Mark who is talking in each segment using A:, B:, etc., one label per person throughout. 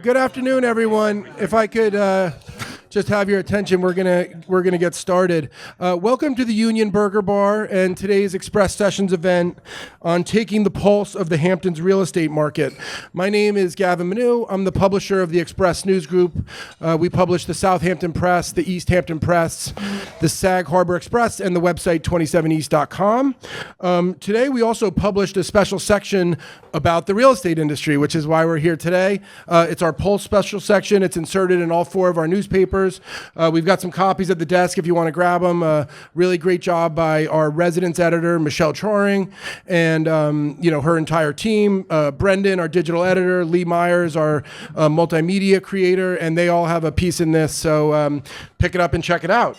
A: Good afternoon, everyone. If I could just have your attention, we're gonna get started. Welcome to the Union Burger Bar and today's Express Sessions event on taking the pulse of the Hamptons real estate market. My name is Gavin Manu. I'm the publisher of the Express News Group. We publish the Southampton Press, the East Hampton Press, the Sag Harbor Express, and the website 27east.com. Today, we also published a special section about the real estate industry, which is why we're here today. It's our Pulse special section. It's inserted in all 4 of our newspapers. We've got some copies at the desk if you want to grab them. Really great job by our residence editor, Michelle Soaring, and her entire team. Brendan, our digital editor, Lee Myers, our multimedia creator, and they all have a piece in this, so pick it up and check it out.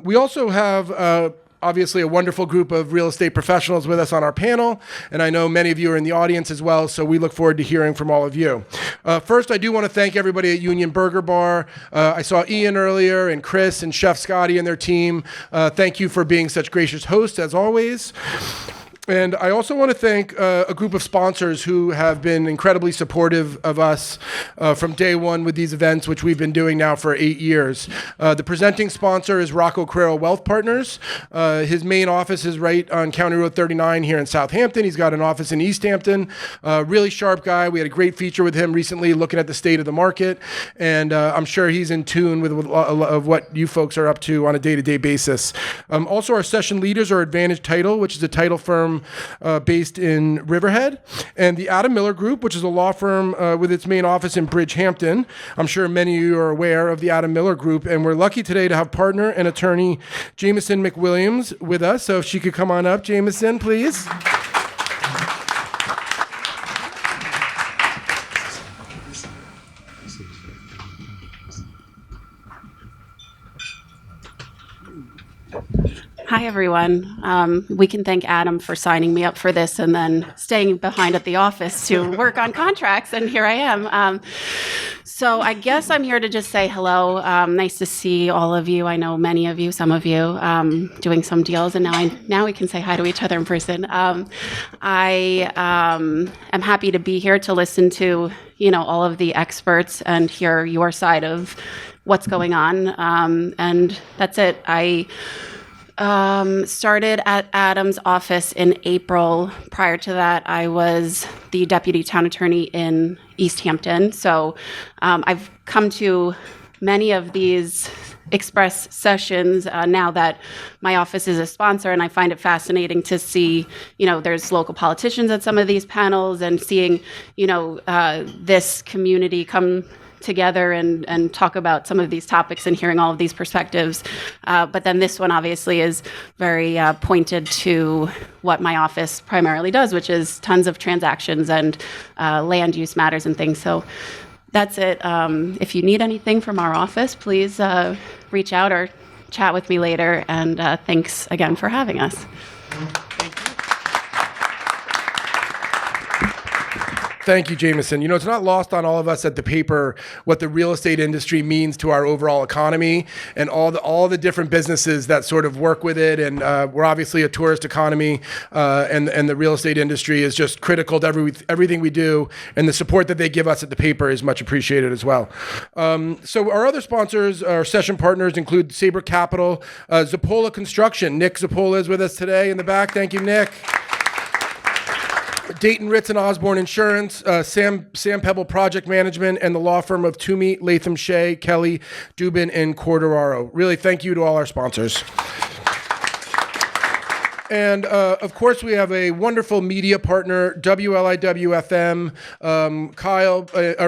A: We also have obviously a wonderful group of real estate professionals with us on our panel, and I know many of you are in the audience as well, so we look forward to hearing from all of you. First, I do want to thank everybody at Union Burger Bar. I saw Ian earlier, and Chris, and Chef Scotty and their team. Thank you for being such gracious hosts, as always. And I also want to thank a group of sponsors who have been incredibly supportive of us from day one with these events, which we've been doing now for 8 years. The presenting sponsor is Rocco Carrero Wealth Partners. His main office is right on County Road 39 here in Southampton. He's got an office in East Hampton. Really sharp guy. We had a great feature with him recently looking at the state of the market, and I'm sure he's in tune with of what you folks are up to on a day-to-day basis. Also, our session leaders are Advantage Title, which is a title firm based in Riverhead, and the Adam Miller Group, which is a law firm with its main office in Bridgehampton. I'm sure many of you are aware of the Adam Miller Group, and we're lucky today to have partner and attorney Jameson McWilliams with us. So if she could come on up, Jameson, please.
B: Hi, everyone. We can thank Adam for signing me up for this and then staying behind at the office to work on contracts, and here I am. So I guess I'm here to just say hello. Nice to see all of you. I know many of you, some of you, doing some deals, and now we can say hi to each other in person. I am happy to be here to listen to all of the experts and hear your side of what's going on, and that's it. I started at Adam's office in April. Prior to that, I was the deputy town attorney in East Hampton. So I've come to many of these Express sessions now that my office is a sponsor, and I find it fascinating to see, there's local politicians at some of these panels, and seeing, this community come together and talk about some of these topics and hearing all of these perspectives. But then this one obviously is very pointed to what my office primarily does, which is tons of transactions and land use matters and things. So that's it. If you need anything from our office, please reach out or chat with me later. And thanks again for having us.
A: Thank you, Jameson. It's not lost on all of us at the paper what the real estate industry means to our overall economy and all the different businesses that sort of work with it. And we're obviously a tourist economy, and the real estate industry is just critical to everything we do. And the support that they give us at the paper is much appreciated as well. So our other sponsors, our session partners, include Sabre Capital, Zappola Construction. Nick Zappola is with us today in the back. Thank you, Nick. Dayton Ritz and Osborne Insurance, Sam Pebble Project Management, and the law firm of Toomey, Latham Shea, Kelly, Dubin, and Cordero. Really, thank you to all our sponsors. And of course, we have a wonderful media partner, WLIW-FM.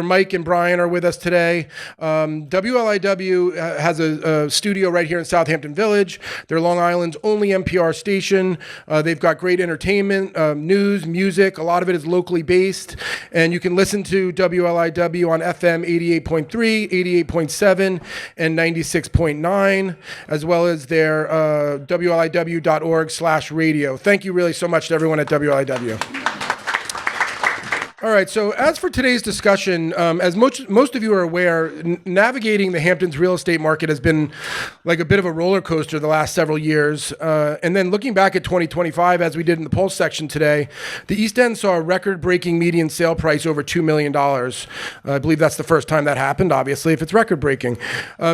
A: Mike and Brian are with us today. WLIW has a studio right here in Southampton Village. They're Long Island's only NPR station. They've got great entertainment, news, music. A lot of it is locally based. And you can listen to WLIW on FM 88.3, 88.7, and 96.9, as well as their WLIW.org/radio. Thank you really so much to everyone at WLIW. All right. So as for today's discussion, as most of you are aware, navigating the Hamptons real estate market has been like a bit of a roller coaster the last several years. And then looking back at 2025, as we did in the Pulse section today, the East End saw a record-breaking median sale price over $2 million. I believe that's the first time that happened, obviously, if it's record-breaking.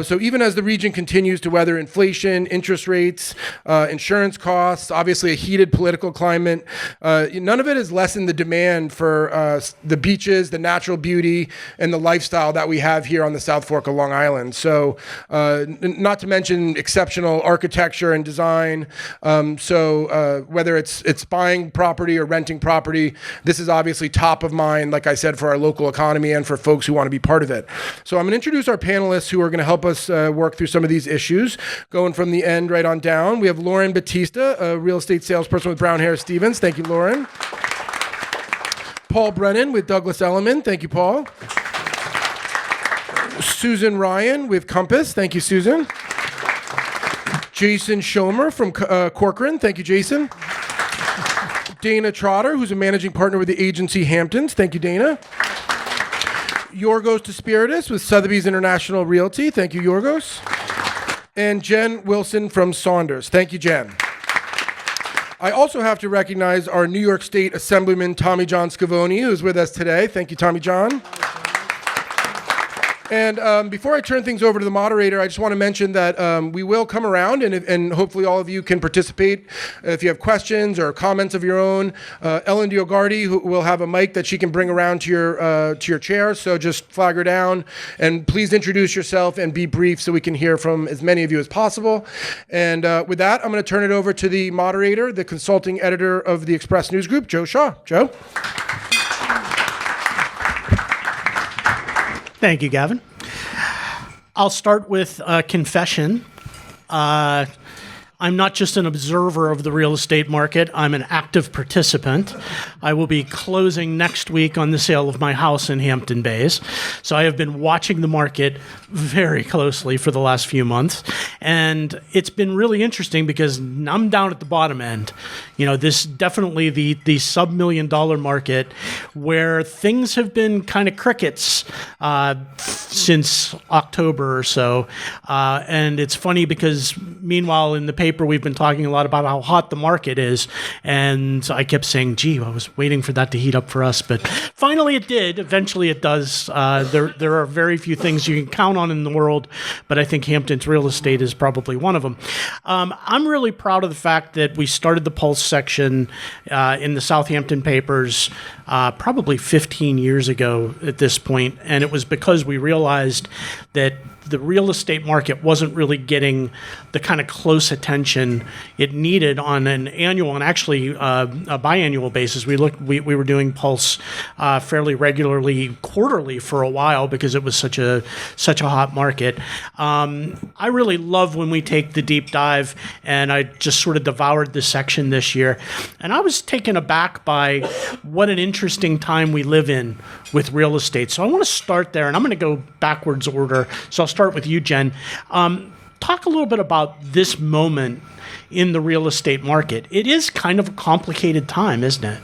A: So even as the region continues to weather inflation, interest rates, insurance costs, obviously a heated political climate, none of it has lessened the demand for the beaches, the natural beauty, and the lifestyle that we have here on the South Fork of Long Island. So not to mention exceptional architecture and design. So whether it's buying property or renting property, this is obviously top of mind, like I said, for our local economy and for folks who want to be part of it. So I'm going to introduce our panelists who are going to help us work through some of these issues, going from the end right on down. We have Lauren Batista, a real estate salesperson with Brown Harris Stevens. Thank you, Lauren. Paul Brennan with Douglas Elliman. Thank you, Paul. Susan Ryan with Compass. Thank you, Susan. Jason Schomer from Corcoran. Thank you, Jason. Dana Trotter, who's a managing partner with the agency Hamptons. Thank you, Dana. Yorgos Despiritus with Sotheby's International Realty. Thank you, Yorgos. And Jen Wilson from Saunders. Thank you, Jen. I also have to recognize our New York State Assemblyman, Tommy John Scavone, who is with us today. Thank you, Tommy John. And before I turn things over to the moderator, I just want to mention that we will come around and hopefully all of you can participate if you have questions or comments of your own. Ellen Diogardi who will have a mic that she can bring around to your chair, so just flag her down. And please introduce yourself and be brief so we can hear from as many of you as possible. And with that, I'm going to turn it over to the moderator, the consulting editor of the Express News Group, Joe Shaw. Joe?
C: Thank you, Gavin. I'll start with a confession. I'm not just an observer of the real estate market, I'm an active participant. I will be closing next week on the sale of my house in Hampton Bays. So I have been watching the market very closely for the last few months. And it's been really interesting because I'm down at the bottom end. You know, this definitely the sub-$1 million market where things have been kind of crickets since October or so. And it's funny because meanwhile in the paper we've been talking a lot about how hot the market is, and I kept saying, gee, I was waiting for that to heat up for us, but finally it did. Eventually it does. There are very few things you can count on in the world, but I think Hamptons real estate is probably one of them. I'm really proud of the fact that we started the Pulse section in the Southampton papers probably 15 years ago at this point, and it was because we realized that the real estate market wasn't really getting the kind of close attention it needed on an annual and actually a biannual basis. We were doing Pulse fairly regularly, quarterly for a while because it was such a hot market. I really love when we take the deep dive, and I just sort of devoured this section this year, and I was taken aback by what an interesting time we live in with real estate. So I want to start there, and I'm going to go backwards order. So I'll start with you, Jen. Talk a little bit about this moment in the real estate market. It is kind of a complicated time, isn't it?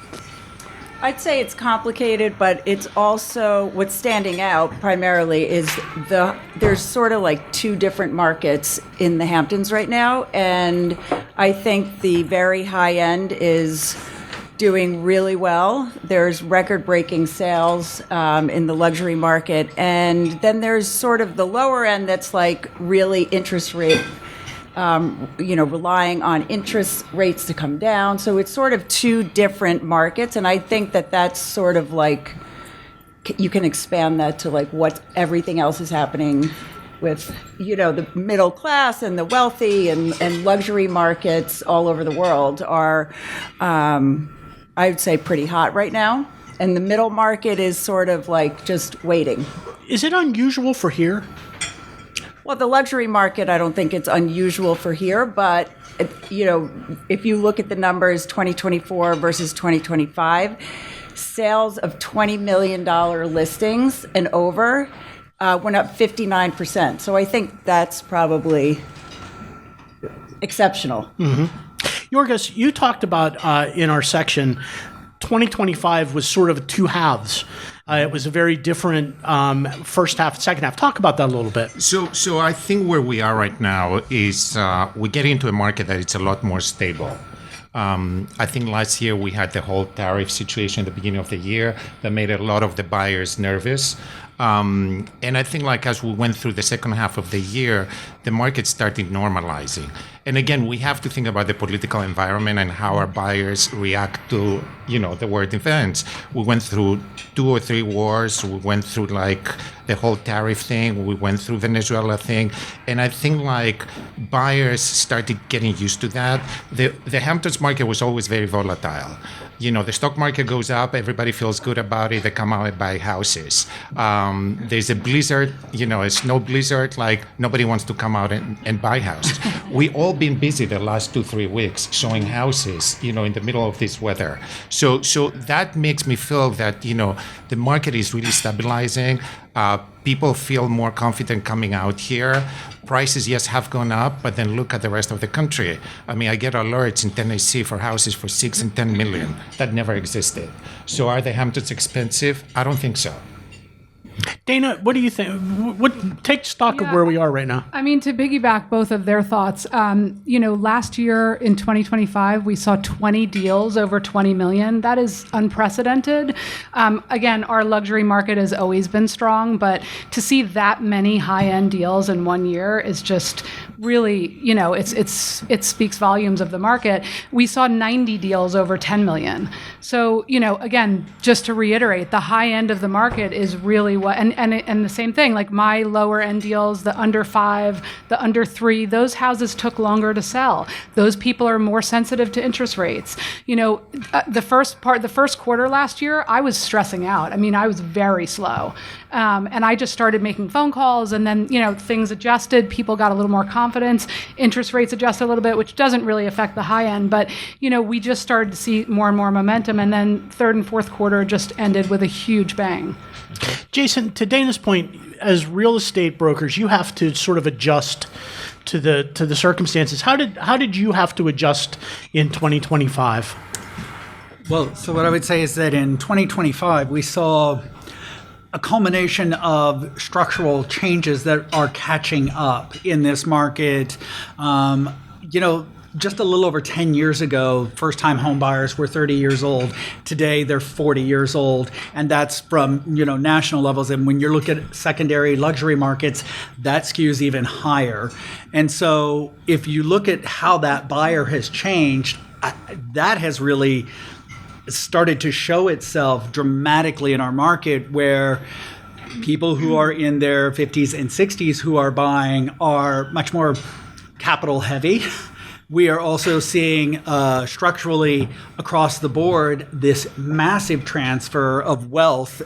D: I'd say it's complicated, but it's also what's standing out primarily is there's sort of like two different markets in the Hamptons right now, and I think the very high end is doing really well. There's record-breaking sales in the luxury market, and then there's sort of the lower end that's like really interest rate, relying on interest rates to come down. So it's sort of two different markets, and I think that that's sort of like you can expand that to like what everything else is happening with, the middle class and the wealthy and luxury markets all over the world are I would say pretty hot right now. And the middle market is sort of like just waiting.
C: Is it unusual for here?
D: Well, the luxury market, I don't think it's unusual for here, but if you look at the numbers 2024 versus 2025, sales of $20 million listings and over went up 59%. So I think that's probably exceptional.
C: Mm-hmm. Yorgos, you talked about in our section 2025 was sort of two halves. It was a very different first half, second half. Talk about that a little bit.
E: So I think where we are right now is we get into a market that it's a lot more stable. I think last year we had the whole tariff situation at the beginning of the year that made a lot of the buyers nervous. And I think like as we went through the second half of the year, the market started normalizing. And again, we have to think about the political environment and how our buyers react to, the world events. We went through 2 or 3 wars. We went through like the whole tariff thing. We went through Venezuela thing. And I think like buyers started getting used to that. The Hamptons market was always very volatile. The stock market goes up, everybody feels good about it, they come out and buy houses. There's a blizzard, a snow blizzard, like nobody wants to come out and buy houses. We all been busy the last 2-3 weeks showing houses, in the middle of this weather. So that makes me feel that, the market is really stabilizing. People feel more confident coming out here. Prices, yes, have gone up, but then look at the rest of the country. I mean, I get alerts in Tennessee for houses for 6 and 10 million. That never existed. So are the Hamptons expensive? I don't think so.
C: Dana, what do you think? Take stock of where we are right now.
F: I mean, to piggyback both of their thoughts, last year in 2025, we saw 20 deals over 20 million. That is unprecedented. Again, our luxury market has always been strong, but to see that many high-end deals in 1 year is just really, it speaks volumes of the market. We saw 90 deals over 10 million. So, again, just to reiterate, the high end of the market is really what, and the same thing, like my lower end deals, the under 5, the under 3, those houses took longer to sell. Those people are more sensitive to interest rates. The first quarter last year, I was stressing out. I mean, I was very slow. And I just started making phone calls, and then, things adjusted. People got a little more confidence. Interest rates adjusted a little bit, which doesn't really affect the high end. But, we just started to see more and more momentum. And then third and fourth quarter just ended with a huge bang.
C: Jason, to Dana's point, as real estate brokers, you have to sort of adjust to the circumstances. How did you have to adjust in 2025?
G: Well, so what I would say is that in 2025, we saw a culmination of structural changes that are catching up in this market. Just a little over 10 years ago, first-time home buyers were 30 years old. Today, they're 40 years old, and that's from, national levels. And when you look at secondary luxury markets, that skews even higher. And so if you look at how that buyer has changed, that has really started to show itself dramatically in our market, where people who are in their 50s and 60s who are buying are much more capital heavy. We are also seeing structurally across the board this massive transfer of wealth,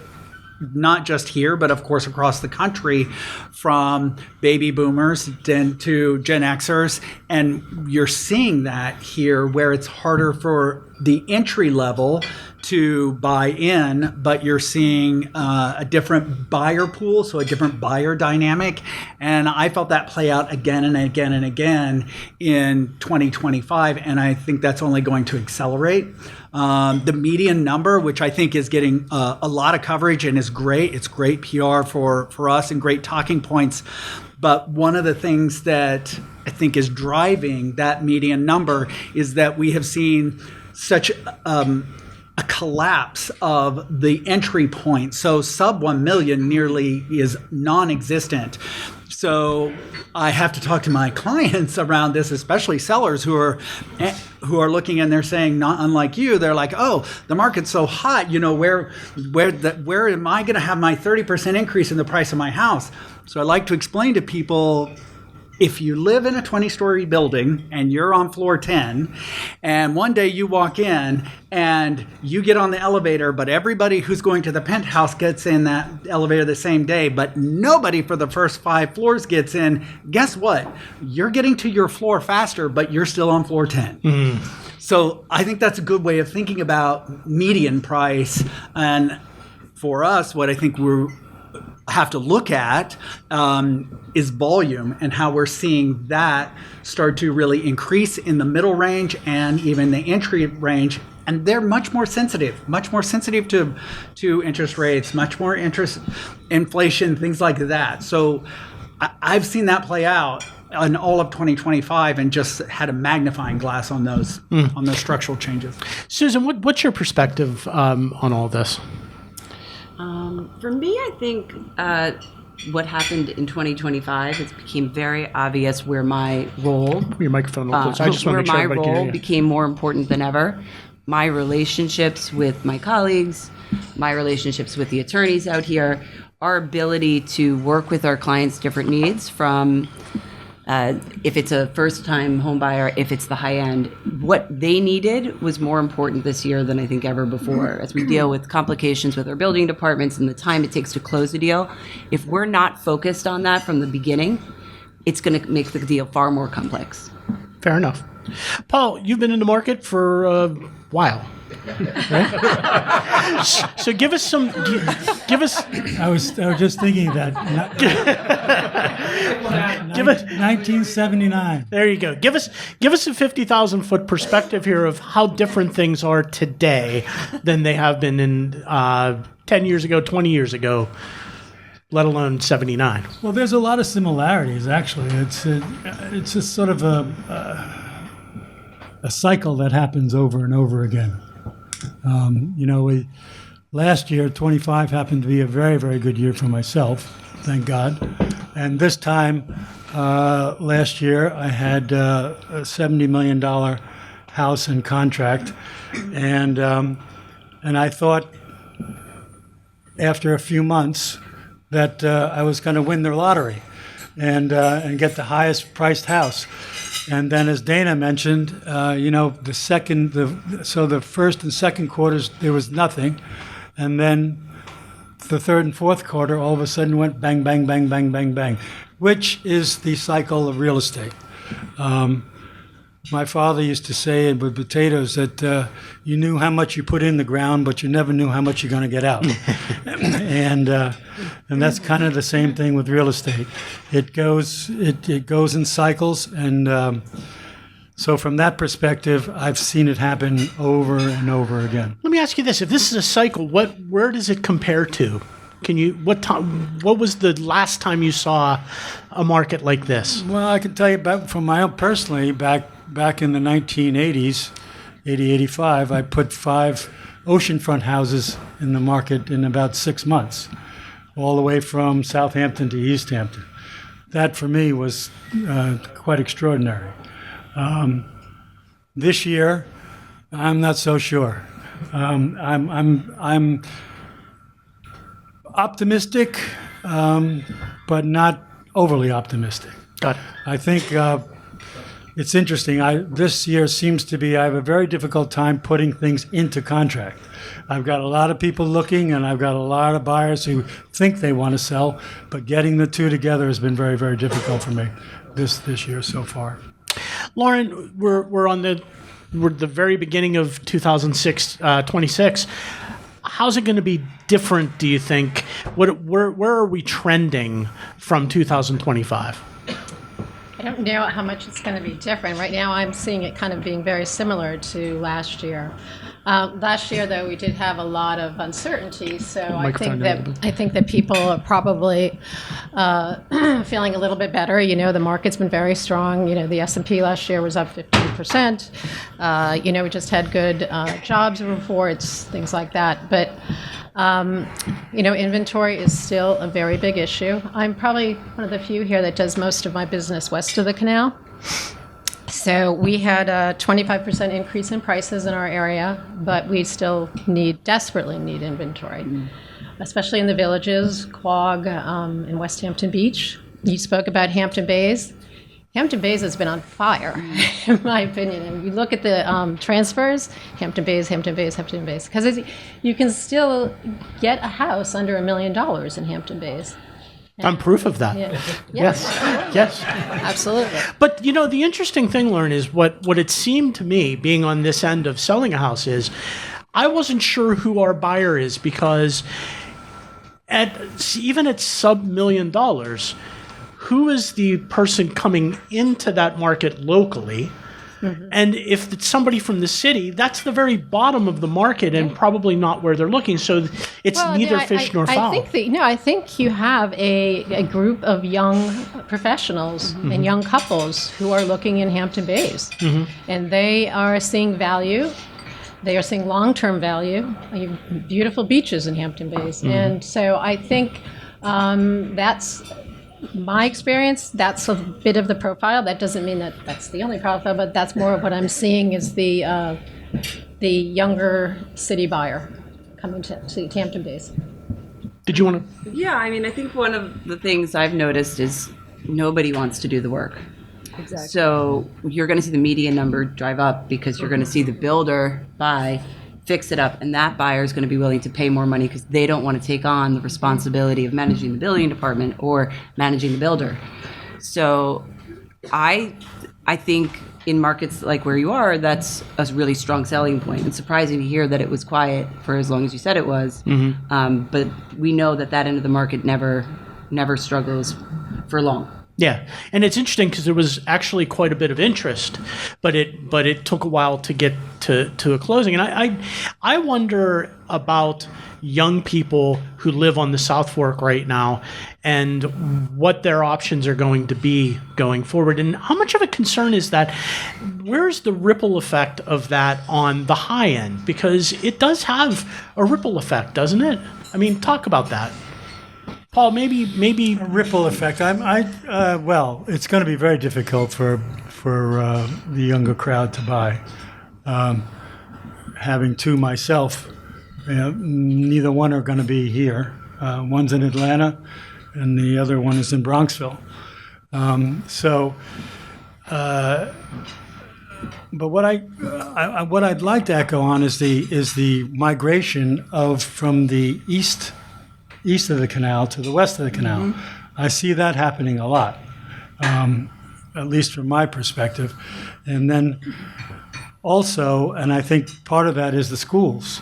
G: not just here, but of course across the country, from baby boomers to Gen Xers. And you're seeing that here, where it's harder for the entry level to buy in, but you're seeing a different buyer pool, so a different buyer dynamic. And I felt that play out again and again and again in 2025, and I think that's only going to accelerate. The median number, which I think is getting a lot of coverage and is great. It's great PR for us and great talking points. But one of the things that I think is driving that median number is that we have seen such a collapse of the entry point. So sub 1 million nearly is non-existent. So I have to talk to my clients around this, especially sellers who are looking and they're saying, not unlike you, they're like, oh, the market's so hot, where am I going to have my 30% increase in the price of my house? So I like to explain to people, if you live in a 20-story building and you're on floor 10, and one day you walk in and you get on the elevator, but everybody who's going to the penthouse gets in that elevator the same day, but nobody for the first 5 floors gets in, guess what? You're getting to your floor faster, but you're still on floor 10. Mm. So I think that's a good way of thinking about median price. And for us, what I think have to look at is volume and how we're seeing that start to really increase in the middle range and even the entry range. And they're much more sensitive to interest rates, much more inflation, things like that. So I've seen that play out in all of 2025 and just had a magnifying glass on those structural changes.
C: Susan, what's your perspective on all this?
H: For me, I think what happened in 2025, it became very obvious where my role,
C: Your microphone, close. I just want
H: where
C: to make sure
H: my
C: everybody can hear
H: role
C: you.
H: became more important than ever. My relationships with my colleagues, my relationships with the attorneys out here, our ability to work with our clients' different needs from if it's a first-time home buyer, if it's the high end, what they needed was more important this year than I think ever before. As we deal with complications with our building departments and the time it takes to close a deal, if we're not focused on that from the beginning, it's going to make the deal far more complex.
C: Fair enough. Paul, you've been in the market for a while. Right? So give us give us.
I: I was just thinking that.
C: Give us
I: 1979.
C: There you go. Give us a 50,000-foot perspective here of how different things are today than they have been in 10 years ago, 20 years ago, let alone 79.
I: Well, there's a lot of similarities, actually. It's a sort of a cycle that happens over and over again. Last year, 25 happened to be a very, very good year for myself, thank God. And this time, last year, I had a $70 million house in contract. And I thought after a few months that I was going to win the lottery and get the highest priced house. And then, as Dana mentioned, the first and second quarters, there was nothing. And then the third and fourth quarter, all of a sudden went bang, bang, bang, bang, bang, bang, which is the cycle of real estate. My father used to say with potatoes that you knew how much you put in the ground, but you never knew how much you're going to get out. And that's kind of the same thing with real estate. It goes in cycles, and so from that perspective, I've seen it happen over and over again.
C: Let me ask you this: if this is a cycle, where does it compare to? What was the last time you saw a market like this?
I: Well, I can tell you from my own personally, back in the 1980s, 80, 85, I put 5 oceanfront houses in the market in about 6 months, all the way from Southampton to East Hampton. That for me was quite extraordinary. This year, I'm not so sure. I'm optimistic, but not overly optimistic.
C: Got it.
I: I think it's interesting. This year seems to be, I have a very difficult time putting things into contract. I've got a lot of people looking, and I've got a lot of buyers who think they want to sell, but getting the two together has been very, very difficult for me this year so far.
C: Lauren, we're the very beginning of 2026. How's it going to be different, do you think? Where are we trending from 2025?
J: I don't know how much it's going to be different. Right now, I'm seeing it kind of being very similar to last year. Last year, though, we did have a lot of uncertainty, so I think that people are probably feeling a little bit better. The market's been very strong. The S&P last year was up 15%. We just had good jobs reports, things like that. But inventory is still a very big issue. I'm probably one of the few here that does most of my business west of the canal. So we had a 25% increase in prices in our area, but we still desperately need inventory, especially in the villages, Quogue, and West Hampton Beach. You spoke about Hampton Bays. Hampton Bays has been on fire, in my opinion. And you look at the transfers, Hampton Bays, because you can still get a house under $1 million in Hampton Bays.
C: I'm proof of that.
J: Yeah.
C: Yes.
J: Absolutely.
C: But the interesting thing, Lauren, is what it seemed to me, being on this end of selling a house, is I wasn't sure who our buyer is, because even at sub $1 million, who is the person coming into that market locally? And if it's somebody from the city, that's the very bottom of the market and probably not where they're looking. So it's neither fish nor fowl.
J: I think you have a group of young professionals and young couples who are looking in Hampton Bays, and they are seeing value. They are seeing long-term value. You have beautiful beaches in Hampton Bays, and so I think that's my experience. That's a bit of the profile. That doesn't mean that that's the only profile, but that's more of what I'm seeing is the younger city buyer coming to Hampton Bays.
C: Did you want to?
H: Yeah, I mean, I think one of the things I've noticed is nobody wants to do the work.
D: Exactly.
H: So you're going to see the median number drive up because you're going to see the builder buy, fix it up, and that buyer is going to be willing to pay more money because they don't want to take on the responsibility of managing the building department or managing the builder. So I think in markets like where you are, that's a really strong selling point. It's surprising to hear that it was quiet for as long as you said it was. But we know that end of the market never struggles for long.
C: Yeah, and it's interesting because there was actually quite a bit of interest, but it took a while to get to a closing. And I wonder about young people who live on the South Fork right now and what their options are going to be going forward. And how much of a concern is that? Where's the ripple effect of that on the high end? Because it does have a ripple effect, doesn't it? I mean, talk about that. Paul, maybe
I: A ripple effect. Well, it's going to be very difficult for the younger crowd to buy. Having two myself, neither one are going to be here. One's in Atlanta, and the other one is in Bronxville. But what I'd like to echo on is the migration from the east of the canal to the west of the canal. I see that happening a lot, at least from my perspective. And then also, and I think part of that is the schools.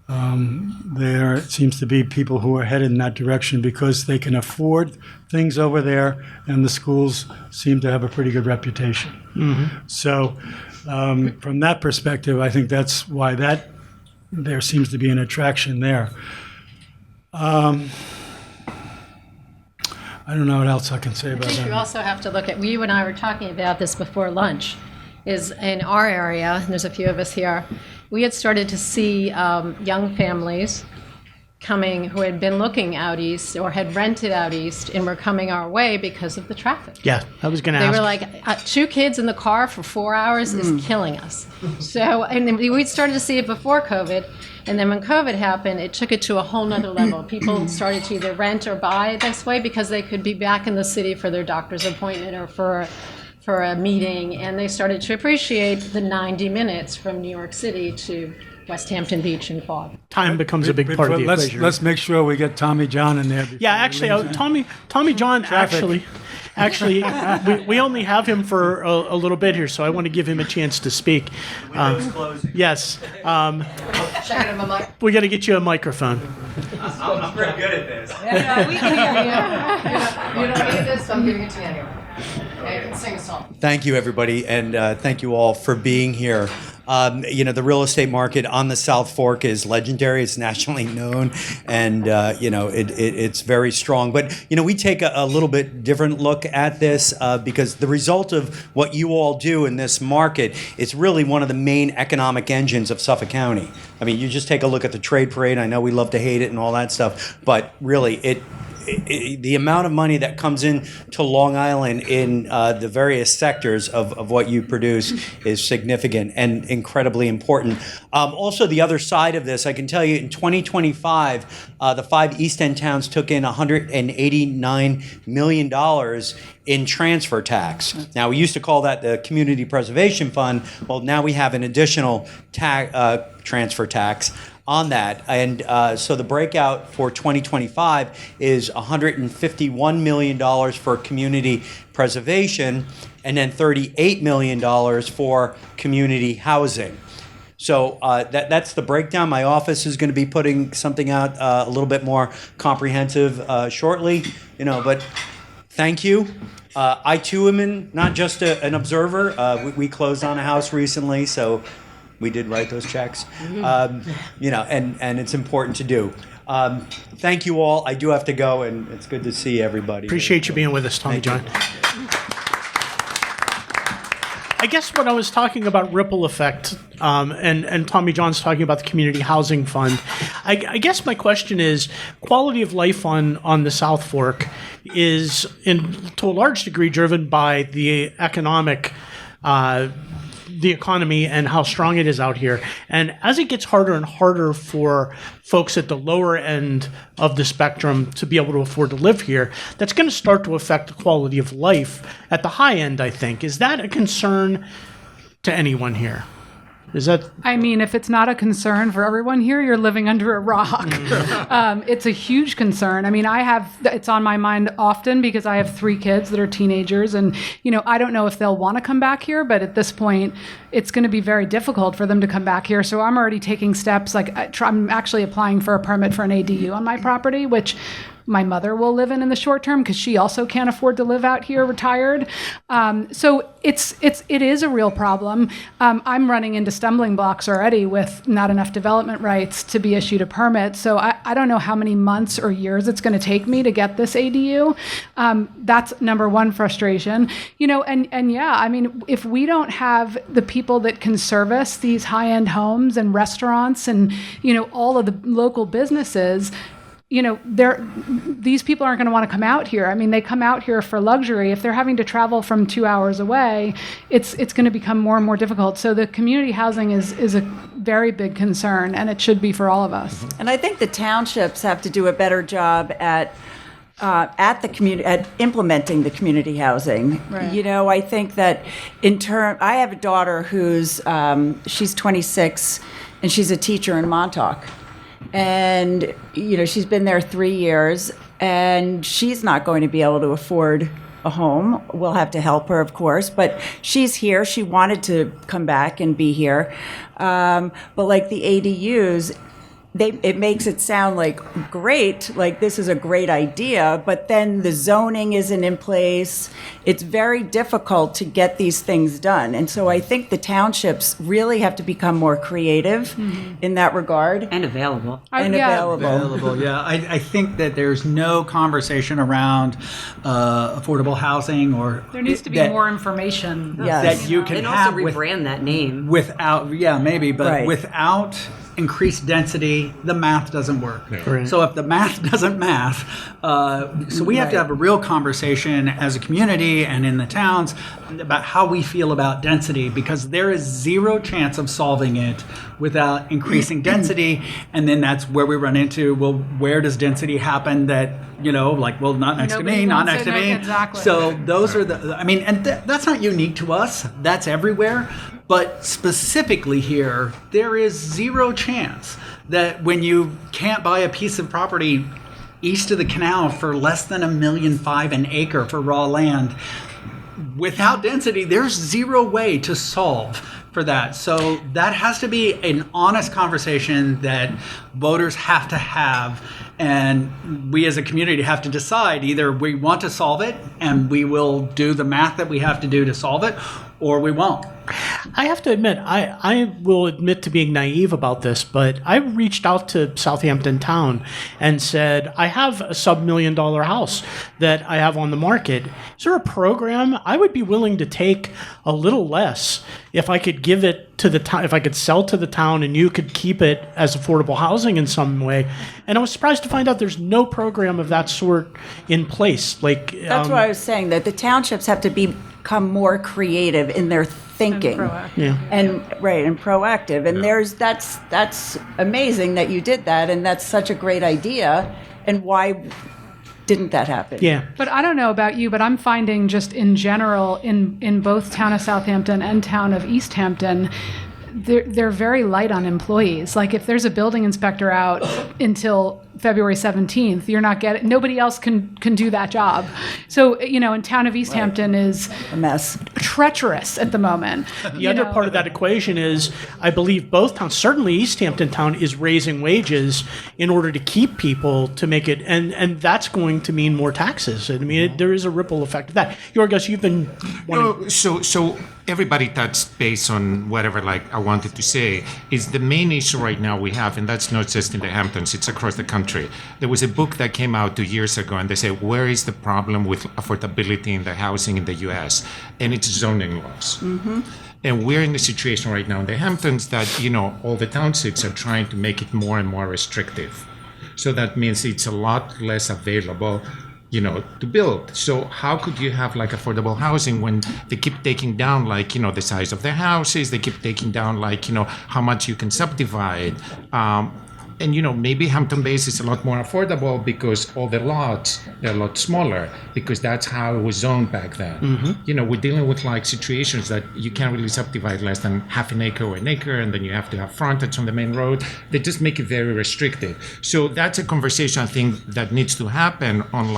I: There seems to be people who are headed in that direction because they can afford things over there, and the schools seem to have a pretty good reputation. So from that perspective, I think that's why there seems to be an attraction there. I don't know what else I can say about
J: I think
I: that.
J: you also have to look at, you and I were talking about this before lunch, is in our area, and there's a few of us here, we had started to see young families coming who had been looking out east or had rented out east and were coming our way because of the traffic.
C: Yeah, I was going to
J: They
C: ask.
J: were like, 2 kids in the car for 4 hours is killing us. So, and then we started to see it before COVID. And then when COVID happened, it took it to a whole nother level. People started to either rent or buy this way because they could be back in the city for their doctor's appointment or for a meeting. And they started to appreciate the 90 minutes from New York City to West Hampton Beach and fog.
C: Time becomes a big part of the equation.
I: Let's make sure we get Tommy John in there.
C: Yeah, actually, Tommy John, actually, we only have him for a little bit here, so I want to give him a chance to speak. Yes. We got to get you a microphone.
K: I'm pretty good at this.
J: Yeah, we can hear you. You don't need this, so I'm giving it to you anyway. Okay, you can sing a song.
K: Thank you, everybody, and thank you all for being here. The real estate market on the South Fork is legendary. It's nationally known, and it's very strong. But we take a little bit different look at this because the result of what you all do in this market is really one of the main economic engines of Suffolk County. I mean, you just take a look at the trade parade. I know we love to hate it and all that stuff, but really, the amount of money that comes in to Long Island in the various sectors of what you produce is significant and incredibly important. Also, the other side of this, I can tell you in 2025, the 5 East End towns took in $189 million in transfer tax. Now, we used to call that the Community Preservation Fund. Well, now we have an additional transfer tax on that. And so the breakout for 2025 is $151 million for community preservation and then $38 million for community housing. So that's the breakdown. My office is going to be putting something out a little bit more comprehensive shortly. But thank you. I too am not just an observer. We closed on a house recently, so we did write those checks. And it's important to do. Thank you all. I do have to go, and it's good to see everybody.
C: Appreciate you being with us, Tommy John. I guess when I was talking about ripple effect, and Tommy John's talking about the community housing fund, I guess my question is, quality of life on the South Fork is, to a large degree, driven by the economy and how strong it is out here. And as it gets harder and harder for folks at the lower end of the spectrum to be able to afford to live here, that's going to start to affect the quality of life at the high end, I think. Is that a concern to anyone here? Is that?
F: I mean, if it's not a concern for everyone here, you're living under a rock. It's a huge concern. I mean, it's on my mind often because I have 3 kids that are teenagers, and, I don't know if they'll want to come back here, but at this point, it's going to be very difficult for them to come back here. So I'm already taking steps. Like, I'm actually applying for a permit for an ADU on my property, which my mother will live in the short term because she also can't afford to live out here retired. So it is a real problem. I'm running into stumbling blocks already with not enough development rights to be issued a permit. So I don't know how many months or years it's going to take me to get this ADU. That's number one frustration. And yeah, I mean, if we don't have the people that can service these high-end homes and restaurants and, all of the local businesses, these people aren't going to want to come out here. I mean, they come out here for luxury. If they're having to travel from 2 hours away, it's going to become more and more difficult. So the community housing is a very big concern, and it should be for all of us.
D: And I think the townships have to do a better job at implementing the community housing.
F: Right.
D: I think that I have a daughter who's she's 26 and she's a teacher in Montauk. And, she's been there 3 years, and she's not going to be able to afford a home. We'll have to help her, of course, but she's here. She wanted to come back and be here. But like the ADUs, it makes it sound like great, like this is a great idea, but then the zoning isn't in place. It's very difficult to get these things done. And so I think the townships really have to become more creative in that regard.
H: And available.
G: Available, yeah. I think that there's no conversation around affordable housing or...
F: There needs to be more information.
G: That you can
H: and
G: have...
H: also rebrand that name.
G: Without, maybe, but
D: Right.
G: without increased density, the math doesn't work.
C: Yeah. Right.
G: So if the math doesn't math, so we have to have a real conversation as a community and in the towns about how we feel about density, because there is zero chance of solving it without increasing density. And then that's where we run into, well, where does density happen that, not next to
F: Nobody
G: me, not
F: wants
G: next
F: it,
G: to me.
F: exactly.
G: So those are and that's not unique to us. That's everywhere. But specifically here, there is zero chance that when you can't buy a piece of property east of the canal for less than $1.5 million an acre for raw land, without density, there's zero way to solve for that. So that has to be an honest conversation that voters have to have. And we as a community have to decide either we want to solve it and we will do the math that we have to do to solve it, or we won't.
C: I have to admit, I will admit to being naive about this, but I reached out to Southampton Town and said, I have a sub-$1 million house that I have on the market. Is there a program? I would be willing to take a little less if I could give it to the town, if I could sell to the town and you could keep it as affordable housing in some way. And I was surprised to find out there's no program of that sort in place.
D: That's what I was saying, that the townships have to become more creative in their thinking and proactive. And that's amazing that you did that, and that's such a great idea. And why didn't that happen?
C: Yeah.
F: But I don't know about you, but I'm finding just in general in both town of Southampton and town of East Hampton, they're very light on employees. Like if there's a building inspector out until February 17th, you're not getting, nobody else can do that job. So, in town of East Hampton is
D: A mess.
F: treacherous at the moment.
C: The other part of that equation is, I believe both towns, certainly East Hampton Town, is raising wages in order to keep people to make it, and that's going to mean more taxes. I mean, there is a ripple effect of that. Yorgos, you've been wanting...
E: So everybody touched base on whatever I wanted to say is the main issue right now we have, and that's not just in the Hamptons, it's across the country. There was a book that came out 2 years ago, and they say, where is the problem with affordability in the housing in the U.S.? And it's zoning laws. And we're in a situation right now in the Hamptons that, all the townships are trying to make it more and more restrictive. So that means it's a lot less available to build. So how could you have affordable housing when they keep taking down the size of their houses, they keep taking down how much you can subdivide. And maybe Hampton Bays is a lot more affordable because all the lots, they're a lot smaller because that's how it was zoned back then. We're dealing with situations that you can't really subdivide less than half an acre or an acre, and then you have to have frontage on the main road. They just make it very restricted. So that's a conversation I think that needs to happen on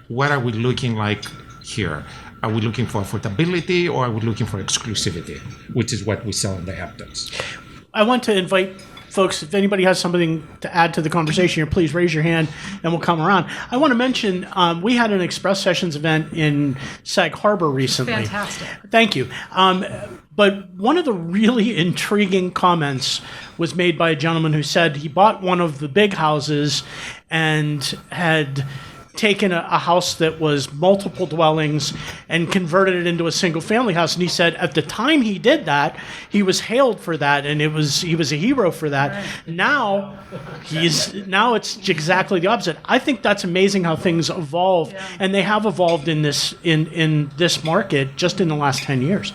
E: what are we looking like here? Are we looking for affordability or are we looking for exclusivity, which is what we sell in the Hamptons?
C: I want to invite folks, if anybody has something to add to the conversation here, please raise your hand and we'll come around. I want to mention we had an Express Sessions event in Sag Harbor recently.
F: Fantastic.
C: Thank you. But one of the really intriguing comments was made by a gentleman who said he bought one of the big houses and had taken a house that was multiple dwellings and converted it into a single family house. And he said at the time he did that, he was hailed for that, and he was a hero for that. Right. Now it's exactly the opposite. I think that's amazing how things evolve, and they have evolved in this market just in the last 10 years.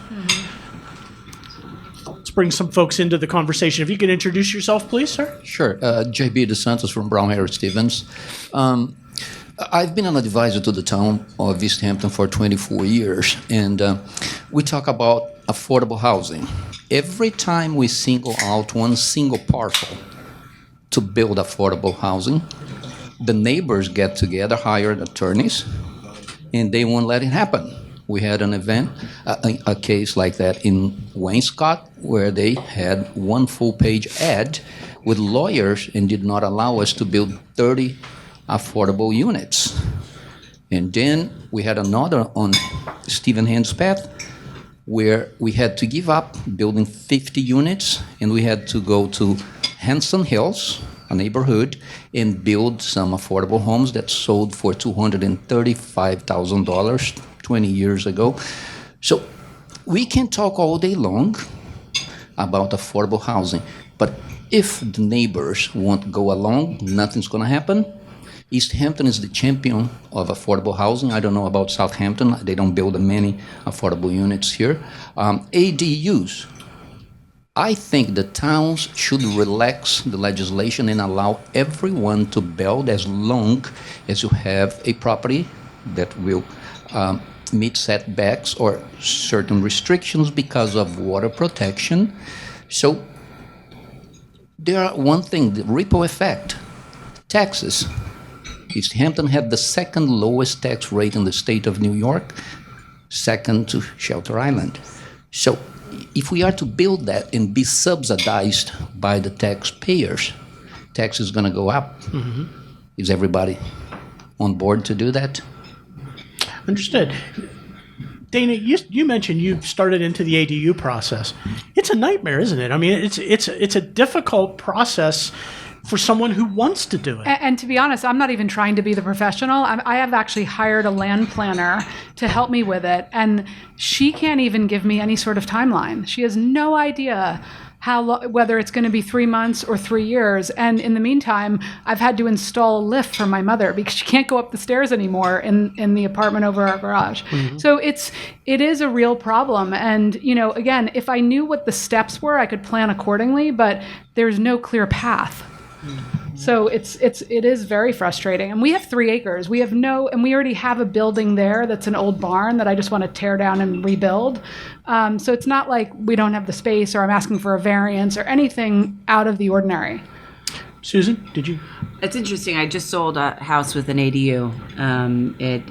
C: Let's bring some folks into the conversation. If you could introduce yourself, please, sir.
L: Sure. JB DeSantos from Brown Harris Stevens. I've been an advisor to the town of East Hampton for 24 years, and we talk about affordable housing. Every time we single out one single parcel to build affordable housing, the neighbors get together, hire attorneys, and they won't let it happen. We had an event, a case like that in Wainscott, where they had one full-page ad with lawyers and did not allow us to build 30 affordable units. And then we had another on Stephen Hand's Path where we had to give up building 50 units, and we had to go to Hanson Hills, a neighborhood, and build some affordable homes that sold for $235,000 20 years ago. So we can talk all day long about affordable housing, but if the neighbors won't go along, nothing's going to happen. East Hampton is the champion of affordable housing. I don't know about Southampton. They don't build many affordable units here. ADUs. I think the towns should relax the legislation and allow everyone to build as long as you have a property that will meet setbacks or certain restrictions because of water protection. So there are one thing, the ripple effect, taxes. East Hampton had the second lowest tax rate in the state of New York, second to Shelter Island. So if we are to build that and be subsidized by the taxpayers, tax is going to go up. Mm-hmm. Is everybody on board to do that?
C: Understood. Dana, you mentioned you started into the ADU process. It's a nightmare, isn't it? I mean, it's a difficult process for someone who wants to do it.
F: And to be honest, I'm not even trying to be the professional. I have actually hired a land planner to help me with it, and she can't even give me any sort of timeline. She has no idea whether it's going to be 3 months or 3 years. And in the meantime, I've had to install a lift for my mother because she can't go up the stairs anymore in the apartment over our garage. Mm-hmm. So it is a real problem. And, again, if I knew what the steps were, I could plan accordingly, but there's no clear path. So it is very frustrating. And we have 3 acres. And we already have a building there that's an old barn that I just want to tear down and rebuild. So it's not like we don't have the space or I'm asking for a variance or anything out of the ordinary.
C: Susan, did you?
H: It's interesting. I just sold a house with an ADU. It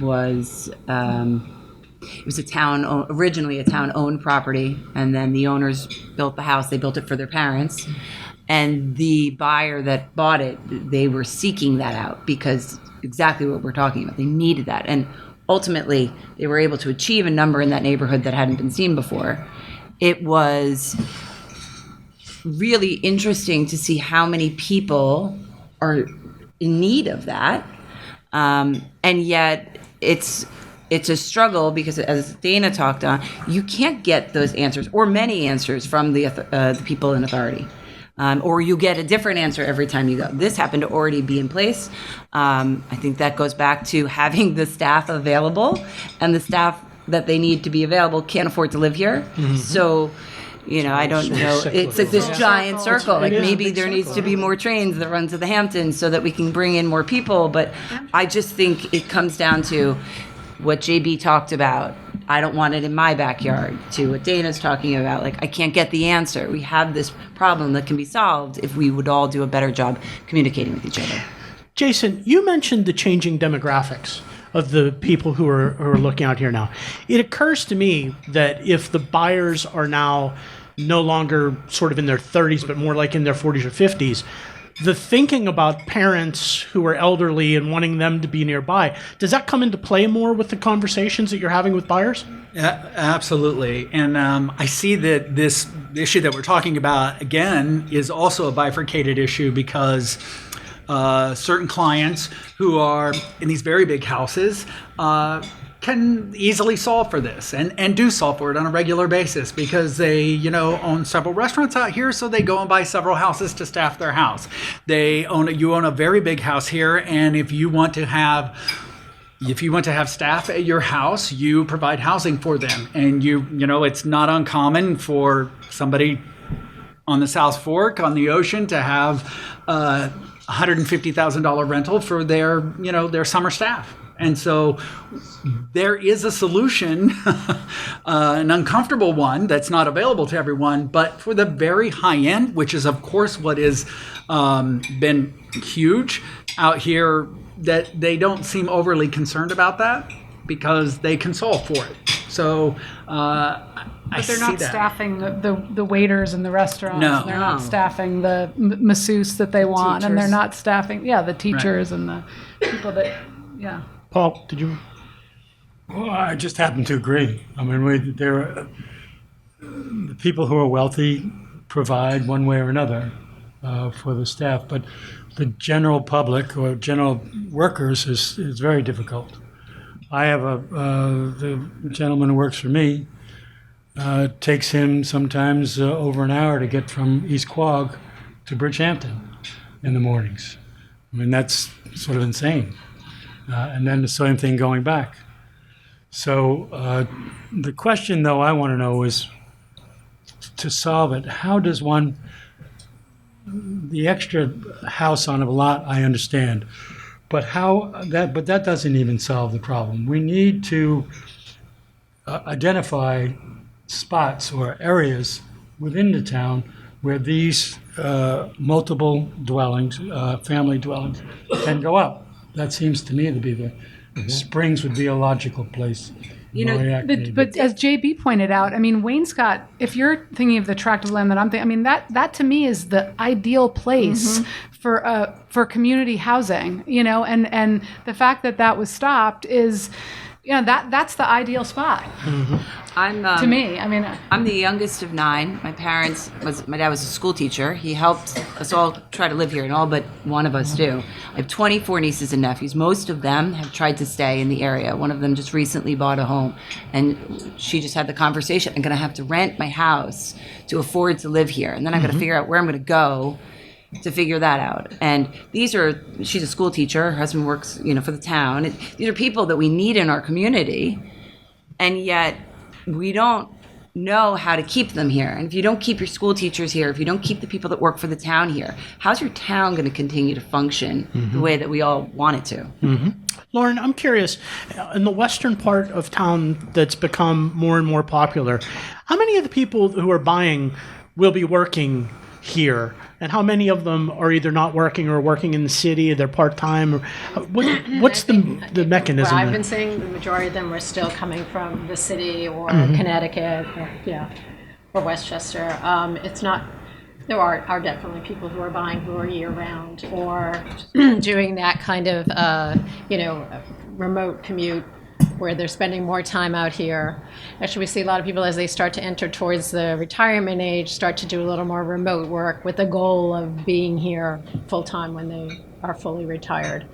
H: was originally a town-owned property, and then the owners built the house. They built it for their parents, and the buyer that bought it, they were seeking that out because exactly what we're talking about. They needed that, and ultimately, they were able to achieve a number in that neighborhood that hadn't been seen before. It was really interesting to see how many people are in need of that, and yet it's a struggle because, as Dana talked on, you can't get those answers or many answers from the people in authority. Or you get a different answer every time you go. This happened to already be in place. I think that goes back to having the staff available, and the staff that they need to be available can't afford to live here. So, I don't know. It's like this giant circle. Like maybe there needs to be more trains that run to the Hamptons so that we can bring in more people. But I just think it comes down to what JB talked about. I don't want it in my backyard, to what Dana's talking about. Like, I can't get the answer. We have this problem that can be solved if we would all do a better job communicating with each other.
C: Jason, you mentioned the changing demographics of the people who are looking out here now. It occurs to me that if the buyers are now no longer sort of in their 30s, but more like in their 40s or 50s, the thinking about parents who are elderly and wanting them to be nearby, does that come into play more with the conversations that you're having with buyers?
G: Yeah, absolutely. And I see that this issue that we're talking about, again, is also a bifurcated issue because certain clients who are in these very big houses can easily solve for this and do solve for it on a regular basis because they, own several restaurants out here, so they go and buy several houses to staff their house. You own a very big house here, and if you want to have staff at your house, you provide housing for them. And it's not uncommon for somebody on the South Fork on the ocean to have $150,000 rental for their summer staff. And so there is a solution, an uncomfortable one that's not available to everyone, but for the very high end, which is of course what has been huge out here, that they don't seem overly concerned about that because they can solve for it. So
F: But they're not staffing the waiters in the restaurants.
G: No.
F: They're not staffing the masseuse that they want, and they're
D: teachers.
F: not staffing, the teachers and the people that,
C: Paul, did you?
I: Well, I just happen to agree. I mean, the people who are wealthy provide one way or another for the staff, but the general public or general workers is very difficult. I have the gentleman who works for me, takes him sometimes over an hour to get from East Quogue to Bridgehampton in the mornings. I mean, that's sort of insane. And then the same thing going back. So the question, though, I want to know is, to solve it, how does one, the extra house on a lot, I understand, but that doesn't even solve the problem. We need to identify spots or areas within the town where these multiple dwellings, family dwellings, can go up. That seems to me to be Springs would be a logical place.
F: But as JB pointed out, I mean, Wainscott, if you're thinking of the tract of land that I'm thinking, I mean, that to me is the ideal place for community housing, and the fact that was stopped is, that's the ideal spot. To me, I mean,
H: I'm the youngest of 9. My dad was a school teacher. He helped us all try to live here, and all but one of us do. I have 24 nieces and nephews. Most of them have tried to stay in the area. One of them just recently bought a home, and she just had the conversation, I'm going to have to rent my house to afford to live here, and then I'm going to figure out where I'm going to go to figure that out. And she's a school teacher. Her husband works, for the town. These are people that we need in our community, and yet we don't know how to keep them here. And if you don't keep your school teachers here, if you don't keep the people that work for the town here, how's your town going to continue to function the way that we all want it to?
C: Lauren, I'm curious, in the western part of town that's become more and more popular, how many of the people who are buying will be working here, and how many of them are either not working or working in the city, they're part-time, or what's the mechanism
J: Well, I've
C: there?
J: been seeing the majority of them are still coming from the city or Connecticut or Westchester. It's not. There are definitely people who are buying who are year-round or doing that kind of remote commute where they're spending more time out here. Actually, we see a lot of people as they start to enter towards the retirement age start to do a little more remote work with the goal of being here full-time when they are fully retired.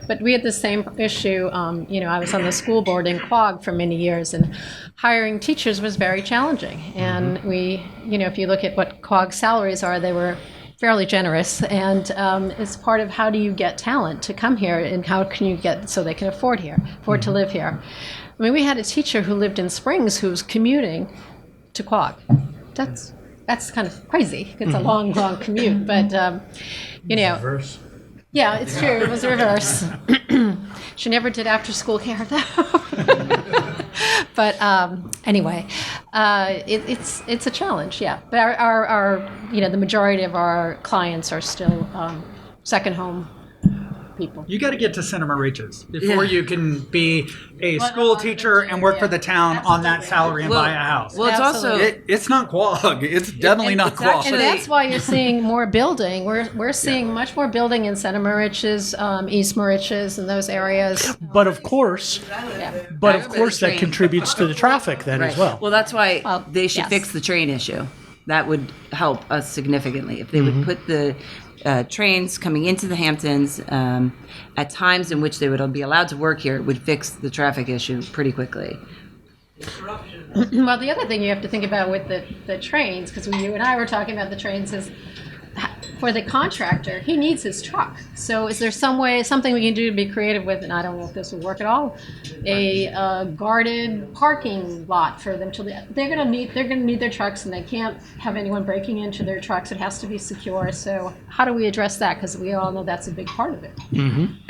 J: But we had the same issue. I was on the school board in Quogue for many years, and hiring teachers was very challenging. And we, if you look at what Quogue's salaries are, they were fairly generous. And it's part of how do you get talent to come here, and how can you get so they can afford to live here. I mean, we had a teacher who lived in Springs who was commuting to Quogue. That's kind of crazy. It's a long commute, but
C: Reverse.
J: Yeah, it's true. It was reverse. She never did after-school care, though. But anyway, it's a challenge, yeah. But our the majority of our clients are still second home people.
G: You got to get to cinema reaches before you can be a school teacher and work for the town on that salary and buy a house.
H: Well, it's also
G: It's not Quogue. It's definitely not
H: it's
G: Quogue.
J: And that's why you're seeing more building. We're seeing much more building in Center Moriches, East Moriches, and those areas.
C: But of course, that contributes to the traffic then as well.
H: Well, that's why they should
J: yes.
H: fix the train issue. That would help us significantly if they would put the trains coming into the Hamptons at times in which they would be allowed to work here. It would fix the traffic issue pretty quickly.
J: Well, the other thing you have to think about with the trains, because you and I were talking about the trains, is for the contractor, he needs his truck. So is there something we can do to be creative with, and I don't know if this will work at all, a guarded parking lot for them they're going to need their trucks, and they can't have anyone breaking into their trucks. It has to be secure. So how do we address that? Because we all know that's a big part of it.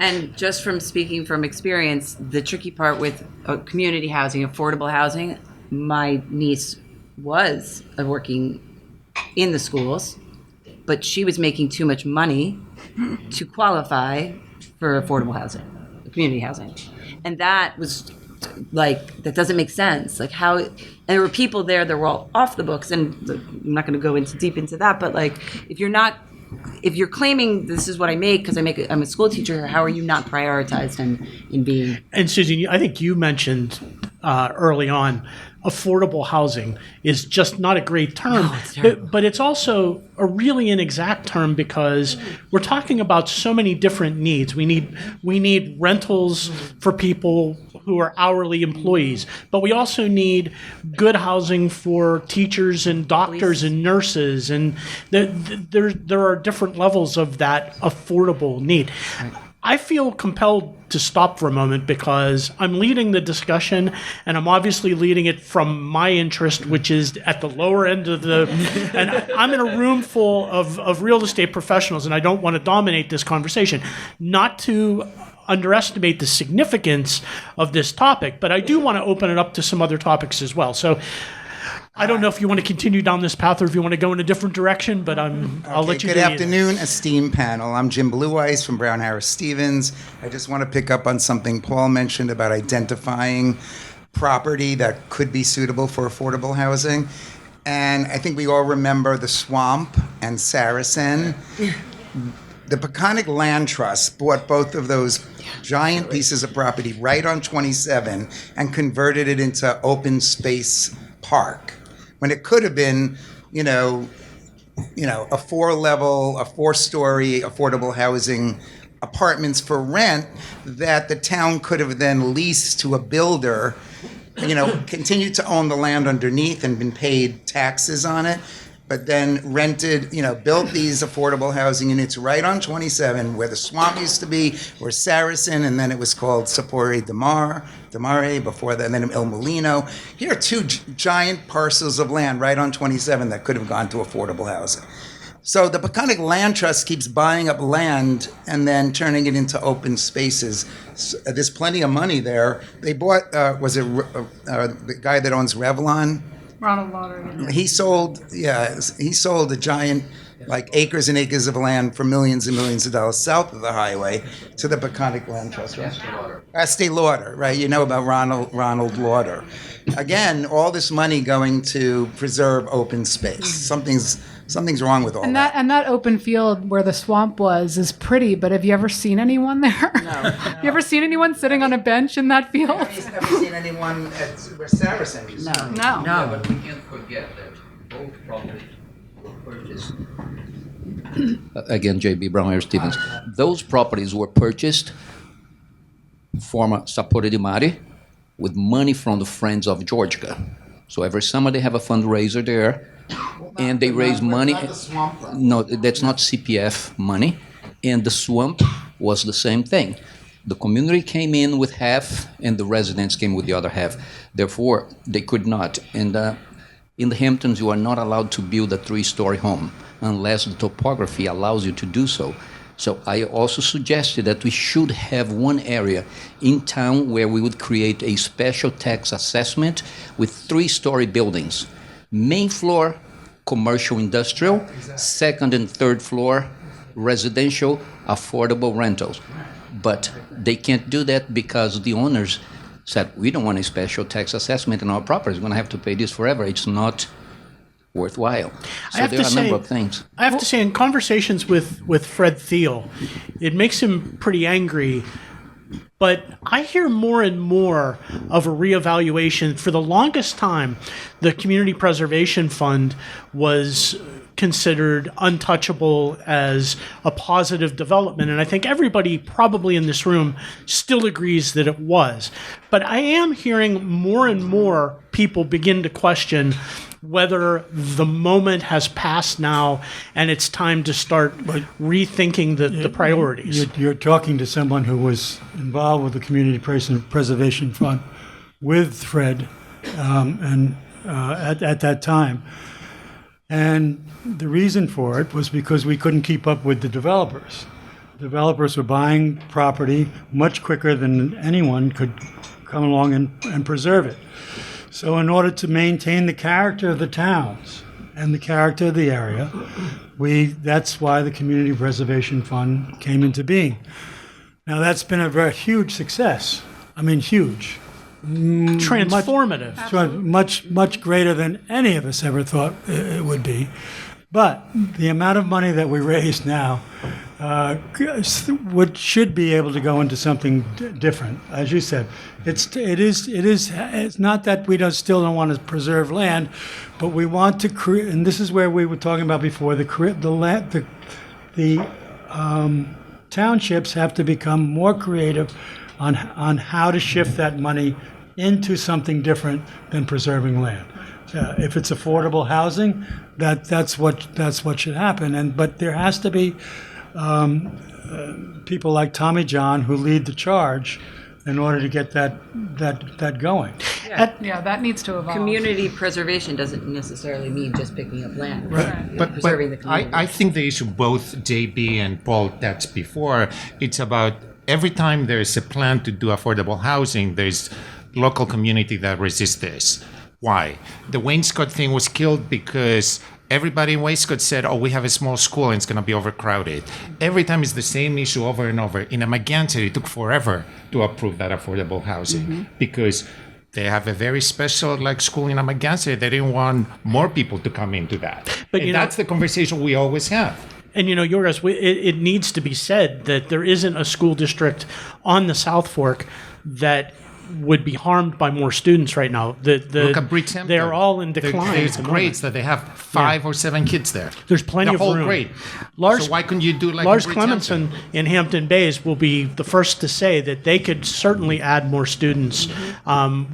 H: And just from speaking from experience, the tricky part with community housing, affordable housing, my niece was working in the schools, but she was making too much money to qualify for affordable housing, community housing. And that was that doesn't make sense. Like how, and there were people there that were all off the books, and I'm not going to go deep into that, but if you're claiming this is what I make because I'm a school teacher, how are you not prioritized in being?
C: And Susan, I think you mentioned early on, affordable housing is just not a great term, but it's also a really inexact term because we're talking about so many different needs. We need rentals for people who are hourly employees, but we also need good housing for teachers and doctors and nurses, and there are different levels of that affordable need. I feel compelled to stop for a moment because I'm leading the discussion, and I'm obviously leading it from my interest, which is at the lower end of and I'm in a room full of real estate professionals, and I don't want to dominate this conversation. Not to underestimate the significance of this topic, but I do want to open it up to some other topics as well. So I don't know if you want to continue down this path or if you want to go in a different direction, but I'll let you.
M: Good afternoon, esteemed panel. I'm Jim Blue Eyes from Brown Harris Stevens. I just want to pick up on something Paul mentioned about identifying property that could be suitable for affordable housing. And I think we all remember the Swamp and Saracen. The Peconic Land Trust bought both of those giant pieces of property right on 27 and converted it into open space park, when it could have been, a 4-story affordable housing apartments for rent that the town could have then leased to a builder, continued to own the land underneath and been paid taxes on it, but then rented, built these affordable housing units right on 27 where the Swamp used to be, where Saracen, and then it was called Sapore de Mare before that, and then El Molino. Here are two giant parcels of land right on 27 that could have gone to affordable housing. So the Peconic Land Trust keeps buying up land and then turning it into open spaces. So there's plenty of money there. They bought, the guy that owns Revlon?
F: Ronald Lauder.
M: He sold a giant like acres and acres of land for millions and millions of dollars south of the highway to the Peconic Land Trust. Estee Lauder, right? You know about Ronald Lauder. Again, all this money going to preserve open space. Something's wrong with all that.
F: And that open field where the swamp was is pretty, but have you ever seen anyone there? No. You ever seen anyone sitting on a bench in that field?
M: Have you seen anyone at where Saracen is?
F: No.
L: Yeah, but we can't forget that both properties were purchased. Again, J.B. Brown Stevens. Those properties were purchased former Sapore di Mare with money from the Friends of Georgia. So every summer they have a fundraiser there, and they raise money. No, that's not CPF money. And the swamp was the same thing. The community came in with half, and the residents came with the other half. Therefore, they could not. And in the Hamptons, you are not allowed to build a 3-story home unless the topography allows you to do so. So I also suggested that we should have one area in town where we would create a special tax assessment with 3-story buildings. Main floor, commercial industrial, second and third floor, residential, affordable rentals. But they can't do that because the owners said, we don't want a special tax assessment in our property. We're going to have to pay this forever. It's not worthwhile. So there are a number of things.
C: I have to say, in conversations with Fred Thiel, it makes him pretty angry. But I hear more and more of a reevaluation. For the longest time, the Community Preservation Fund was considered untouchable as a positive development. And I think everybody probably in this room still agrees that it was. But I am hearing more and more people begin to question whether the moment has passed now and it's time to start rethinking the priorities.
I: You're talking to someone who was involved with the Community Preservation Fund with Fred at that time. And the reason for it was because we couldn't keep up with the developers. Developers were buying property much quicker than anyone could come along and preserve it. So in order to maintain the character of the towns and the character of the area, that's why the Community Preservation Fund came into being. Now that's been a very huge success. I mean, huge.
C: Transformative.
I: Much greater than any of us ever thought it would be. But the amount of money that we raise now should be able to go into something different. As you said, it's not that we still don't want to preserve land, but we want to create. And this is where we were talking about before. The townships have to become more creative on how to shift that money into something different than preserving land. If it's affordable housing, that's what should happen. But there has to be people like Tommy John who lead the charge in order to get that going.
F: Yeah, that needs to evolve.
H: Community preservation doesn't necessarily mean just picking up land.
E: Right. But
H: preserving the community.
E: I think the issue both JB and Paul touched before, it's about every time there's a plan to do affordable housing, there's local community that resists this. Why? The Wainscott thing was killed because everybody in Wainscott said, oh, we have a small school and it's going to be overcrowded. Every time it's the same issue over and over. In Amagansett, it took forever to approve that affordable housing because they have a very special school in Amagansett. They didn't want more people to come into that. But that's the conversation we always have.
C: And Yorgos, it needs to be said that there isn't a school district on the South Fork that would be harmed by more students right now.
E: Look at Bridgehampton.
C: They're all in decline.
E: There's grades that they have 5 or 7 kids there.
C: There's plenty of room.
E: The whole grade.
C: So
E: why couldn't you do like
C: Lars
E: Clemenson
C: in Hampton Bays will be the first to say that they could certainly add more students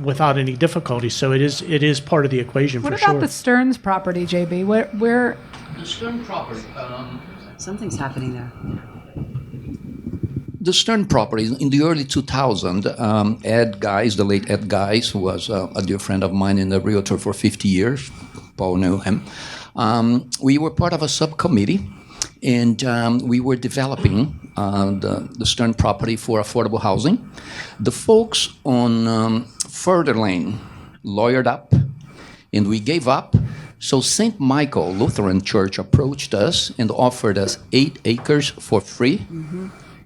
C: without any difficulty. So it is part of the equation for sure.
F: What about the Stearns property, JB? Where
L: The Stern property.
H: Something's happening there.
L: The Stern property, in the early 2000s, the late Ed Geis, who was a dear friend of mine and a realtor for 50 years, Paul knew him, we were part of a subcommittee, and we were developing the Stern property for affordable housing. The folks on Further Lane lawyered up, and we gave up So St. Michael Lutheran Church approached us and offered us 8 acres for free.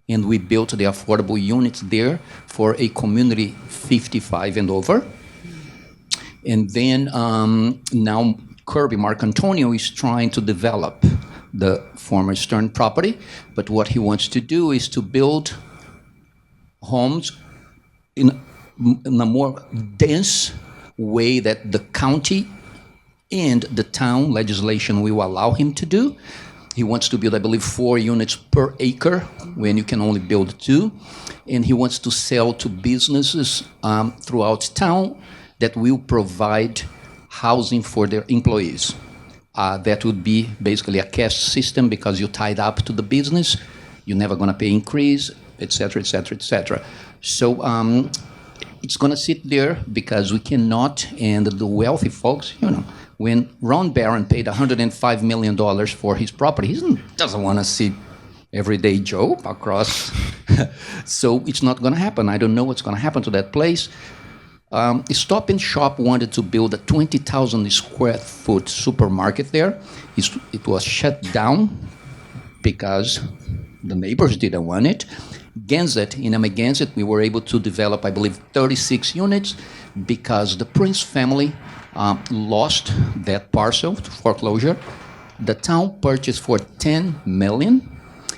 L: And we built the affordable units there for a community 55 and over. And then now Kirby Marcantonio is trying to develop the former Stern property, but what he wants to do is to build homes in a more dense way that the county and the town legislation will allow him to do. He wants to build, I believe, 4 units per acre when you can only build 2. And he wants to sell to businesses throughout town that will provide housing for their employees. That would be basically a cash system because you're tied up to the business. You're never going to pay increase, et cetera, et cetera, et cetera. So it's going to sit there because we cannot, and the wealthy folks, when Ron Barron paid $105 million for his property, he doesn't want to see everyday Joe across. So it's not going to happen. I don't know what's going to happen to that place. Stop and Shop wanted to build a 20,000 square foot supermarket there. It was shut down because the neighbors didn't want it. Genzet, in Amagansett, we were able to develop, I believe, 36 units because the Prince family lost that parcel to foreclosure. The town purchased for $10 million,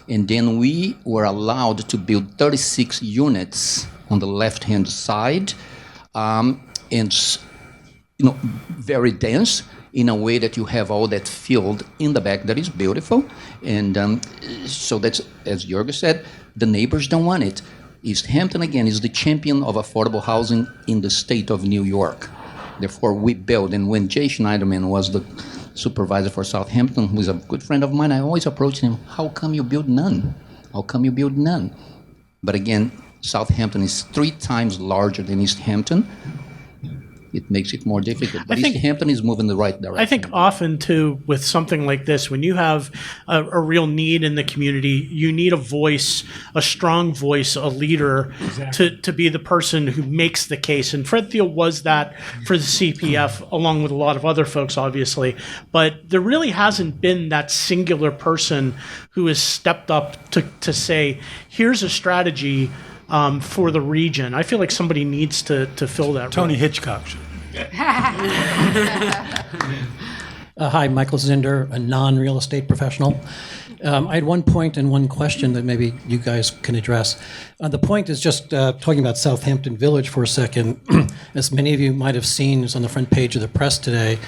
L: and then we were allowed to build 36 units on the left-hand side, and very dense in a way that you have all that field in the back that is beautiful. And so that's, as Jorge said, the neighbors don't want it. East Hampton, again, is the champion of affordable housing in the state of New York. Therefore, we build. And when Jay Schneiderman was the supervisor for Southampton, who's a good friend of mine, I always approached him, how come you build none? How come you build none? But again, Southampton is 3 times larger than East Hampton. It makes it more difficult. But East Hampton is moving in the right direction.
C: I think often, too, with something like this, when you have a real need in the community, you need a voice, a strong voice, a leader to be the person who makes the case. And Fred Thiel was that for the CPF, along with a lot of other folks, obviously. But there really hasn't been that singular person who has stepped up to say, here's a strategy for the region. I feel like somebody needs to fill that
I: Tony
C: role.
I: Hitchcock.
N: Hi, Michael Zinder, a non-real estate professional. I had one point and one question that maybe you guys can address. The point is just talking about Southampton Village for a second. As many of you might have seen, it's on the front page of the press today,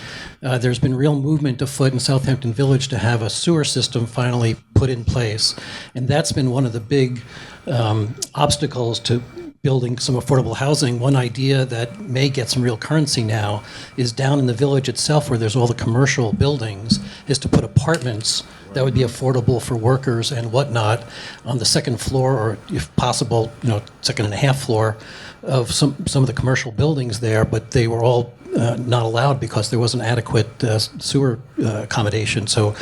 N: there's been real movement afoot in Southampton Village to have a sewer system finally put in place. And that's been one of the big obstacles to building some affordable housing. One idea that may get some real currency now is down in the village itself, where there's all the commercial buildings, is to put apartments that would be affordable for workers and whatnot on the second floor, or if possible, second and a half floor of some of the commercial buildings there, but they were all not allowed because there wasn't adequate sewer accommodation. So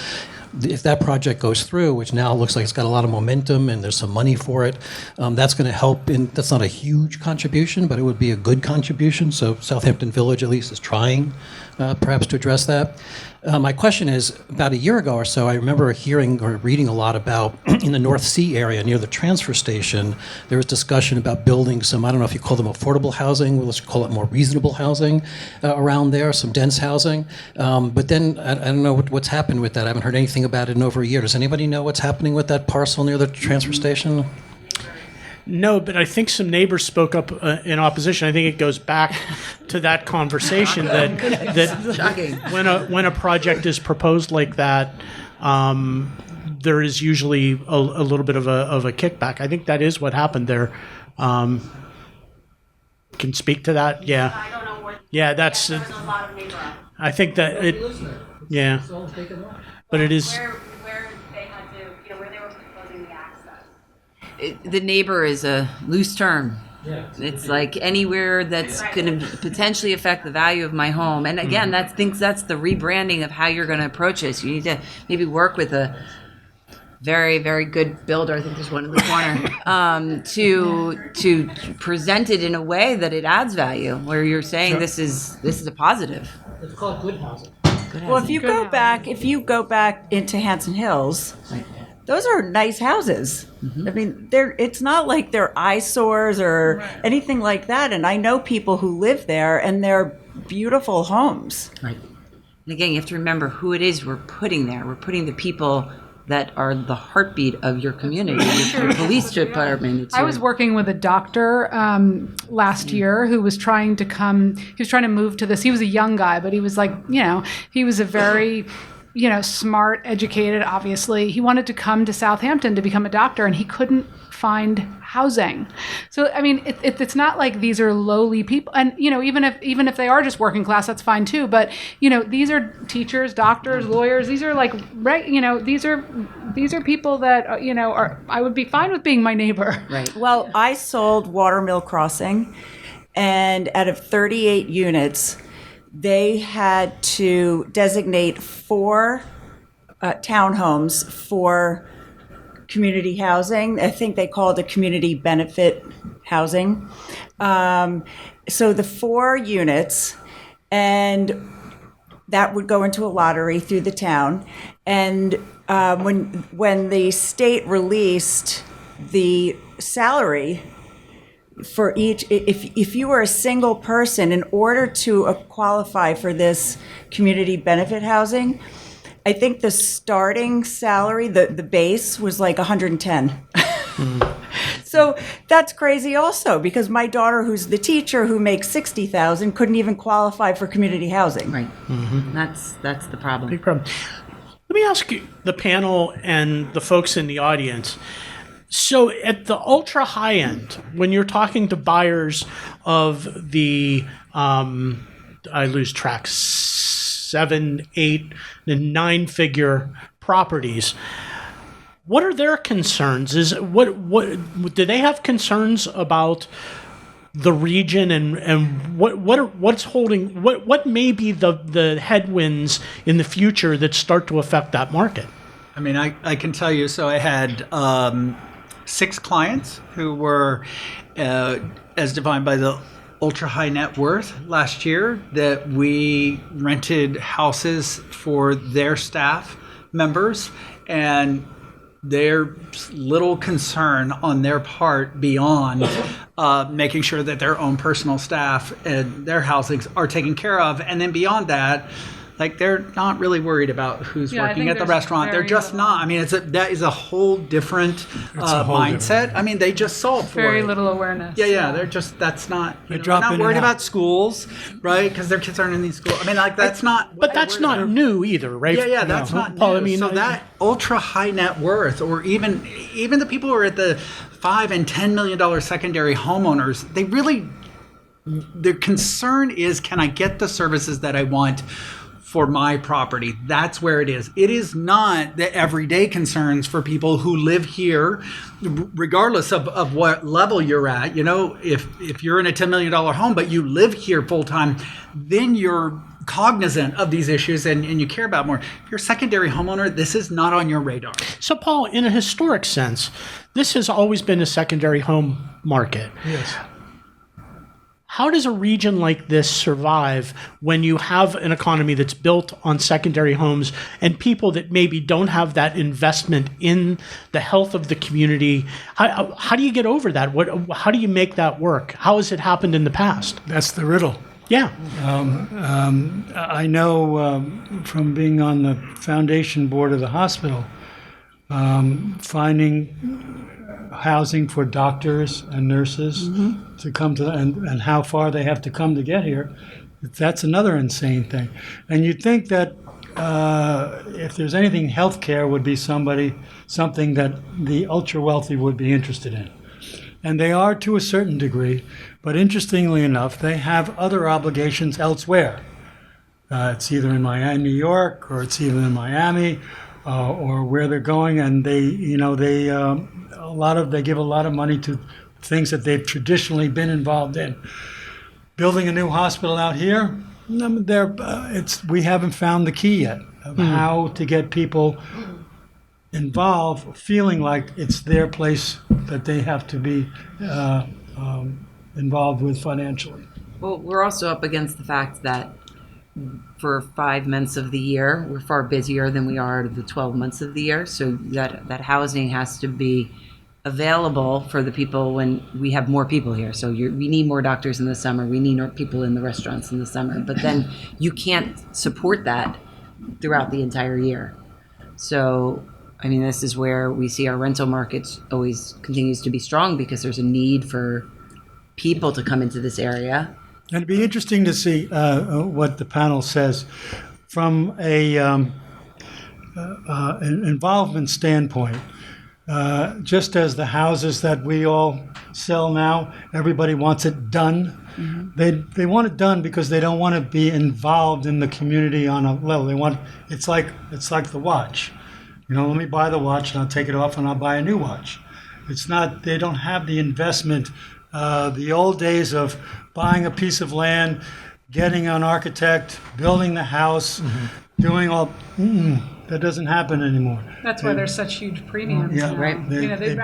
N: if that project goes through, which now looks like it's got a lot of momentum and there's some money for it, that's going to help. That's not a huge contribution, but it would be a good contribution. So Southampton Village at least is trying perhaps to address that. My question is, about a year ago or so, I remember hearing or reading a lot about in the North Sea area near the transfer station, there was discussion about building some, I don't know if you call them affordable housing, let's call it more reasonable housing around there, some dense housing. But then I don't know what's happened with that. I haven't heard anything about it in over a year. Does anybody know what's happening with that parcel near the transfer station?
C: No, but I think some neighbors spoke up in opposition. I think it goes back to that conversation that when a project is proposed like that, there is usually a little bit of a kickback. I think that is what happened there. Can speak to that? Yeah.
B: I don't know what.
C: Yeah, that's.
B: There's a lot of neighbor.
C: I think that it. Yeah. But it is.
B: Where they had to, where they were proposing the access.
H: The neighbor is a loose term. It's like anywhere that's going to potentially affect the value of my home. And again, that's the rebranding of how you're going to approach this. You need to maybe work with a very, very good builder. I think there's one in the corner to present it in a way that it adds value, where you're saying this is a positive.
N: It's called good housing.
D: Well, if you go back into Hanson Hills, those are nice houses. I mean, it's not like they're eyesores or anything like that. And I know people who live there, and they're beautiful homes.
H: Right. And again, you have to remember who it is we're putting there. We're putting the people that are the heartbeat of your community, your police department.
F: I was working with a doctor last year who was trying to move to this. He was a young guy, but he was like, he was a very, smart, educated, obviously. He wanted to come to Southampton to become a doctor, and he couldn't find housing. So, I mean, it's not like these are lowly people. And, even if they are just working class, that's fine too. But, these are teachers, doctors, lawyers. These are like, these are people that, I would be fine with being my neighbor.
H: Right.
D: Well, I sold Watermill Crossing, and out of 38 units, they had to designate 4 townhomes for community housing. I think they called it community benefit housing. So the 4 units, and that would go into a lottery through the town. And when the state released the salary for each, if you were a single person, in order to qualify for this community benefit housing, I think the starting salary, the base was like 110. So that's crazy also, because my daughter, who's the teacher who makes 60,000, couldn't even qualify for community housing.
H: Right. That's the problem.
C: Big problem. Let me ask you, the panel and the folks in the audience. So at the ultra high end, when you're talking to buyers of the, I lose track, 7, 8, and 9-figure properties, what are their concerns? What do they have concerns about the region, and what may be the headwinds in the future that start to affect that market?
G: I mean, I can tell you. So I had 6 clients who were, as defined by the ultra high net worth last year, that we rented houses for their staff members, and there's little concern on their part beyond making sure that their own personal staff and their housings are taken care of. And then beyond that, like, they're not really worried about who's working at the restaurant. They're just not. I mean, that is a whole different mindset. I mean, they just solve for
F: Very
G: it.
F: little awareness.
G: Yeah. They're just, that's not, they're not worried about schools, right? Because their kids aren't in these schools. I mean, like, that's not.
C: But that's not new either, right?
G: Yeah, that's not new.
C: Paul, I mean,
G: so that ultra high net worth, or even the people who are at the $5 and $10 million secondary homeowners, their concern is, can I get the services that I want for my property? That's where it is. It is not the everyday concerns for people who live here, regardless of what level you're at. If you're in a $10 million home, but you live here full time, then you're cognizant of these issues and you care about more. If you're a secondary homeowner, this is not on your radar.
C: So, Paul, in a historic sense, this has always been a secondary home market.
I: Yes.
C: How does a region like this survive when you have an economy that's built on secondary homes and people that maybe don't have that investment in the health of the community? How do you get over that? How do you make that work? How has it happened in the past?
I: That's the riddle.
C: Yeah.
I: I know from being on the foundation board of the hospital, finding housing for doctors and nurses to come to, and how far they have to come to get here. That's another insane thing. And you'd think that if there's anything, healthcare would be something that the ultra wealthy would be interested in. And they are to a certain degree, but interestingly enough, they have other obligations elsewhere. It's either in New York, or it's either in Miami, or where they're going, and they give a lot of money to things that they've traditionally been involved in. Building a new hospital out here, we haven't found the key yet of how to get people involved, feeling like it's their place that they have to be involved with financially.
H: Well, we're also up against the fact that for 5 months of the year. We're far busier than we are the 12 months of the year. So that housing has to be available for the people when we have more people here. So we need more doctors in the summer. We need more people in the restaurants in the summer. But then you can't support that throughout the entire year. So, I mean, this is where we see our rental markets always continues to be strong because there's a need for people to come into this area.
I: And it'd be interesting to see what the panel says from an involvement standpoint. Just as the houses that we all sell now, everybody wants it done. Mm-hmm. They want it done because they don't want to be involved in the community on a level. It's like the watch. Let me buy the watch and I'll take it off and I'll buy a new watch. It's not. They don't have the investment. The old days of buying a piece of land, getting an architect, building the house, doing all. That doesn't happen anymore.
F: That's why there's such huge premiums.
I: Yeah,
F: now.
H: right.
I: They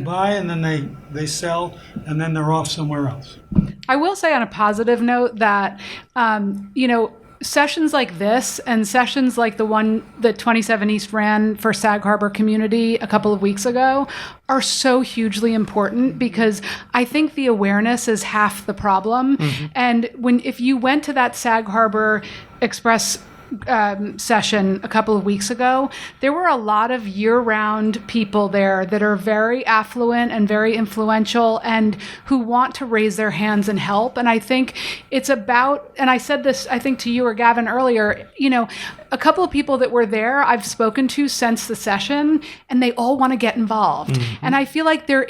I: buy and then they sell and then they're off somewhere else.
F: I will say on a positive note that, sessions like this and sessions like the one that 27 East ran for Sag Harbor community a couple of weeks ago are so hugely important because I think the awareness is half the problem. Mm-hmm. And if you went to that Sag Harbor Express session a couple of weeks ago, there were a lot of year-round people there that are very affluent and very influential and who want to raise their hands and help. And I think it's about, and I said this, I think to you or Gavin earlier, a couple of people that were there I've spoken to since the session, and they all want to get involved. Mm-hmm. And I feel like there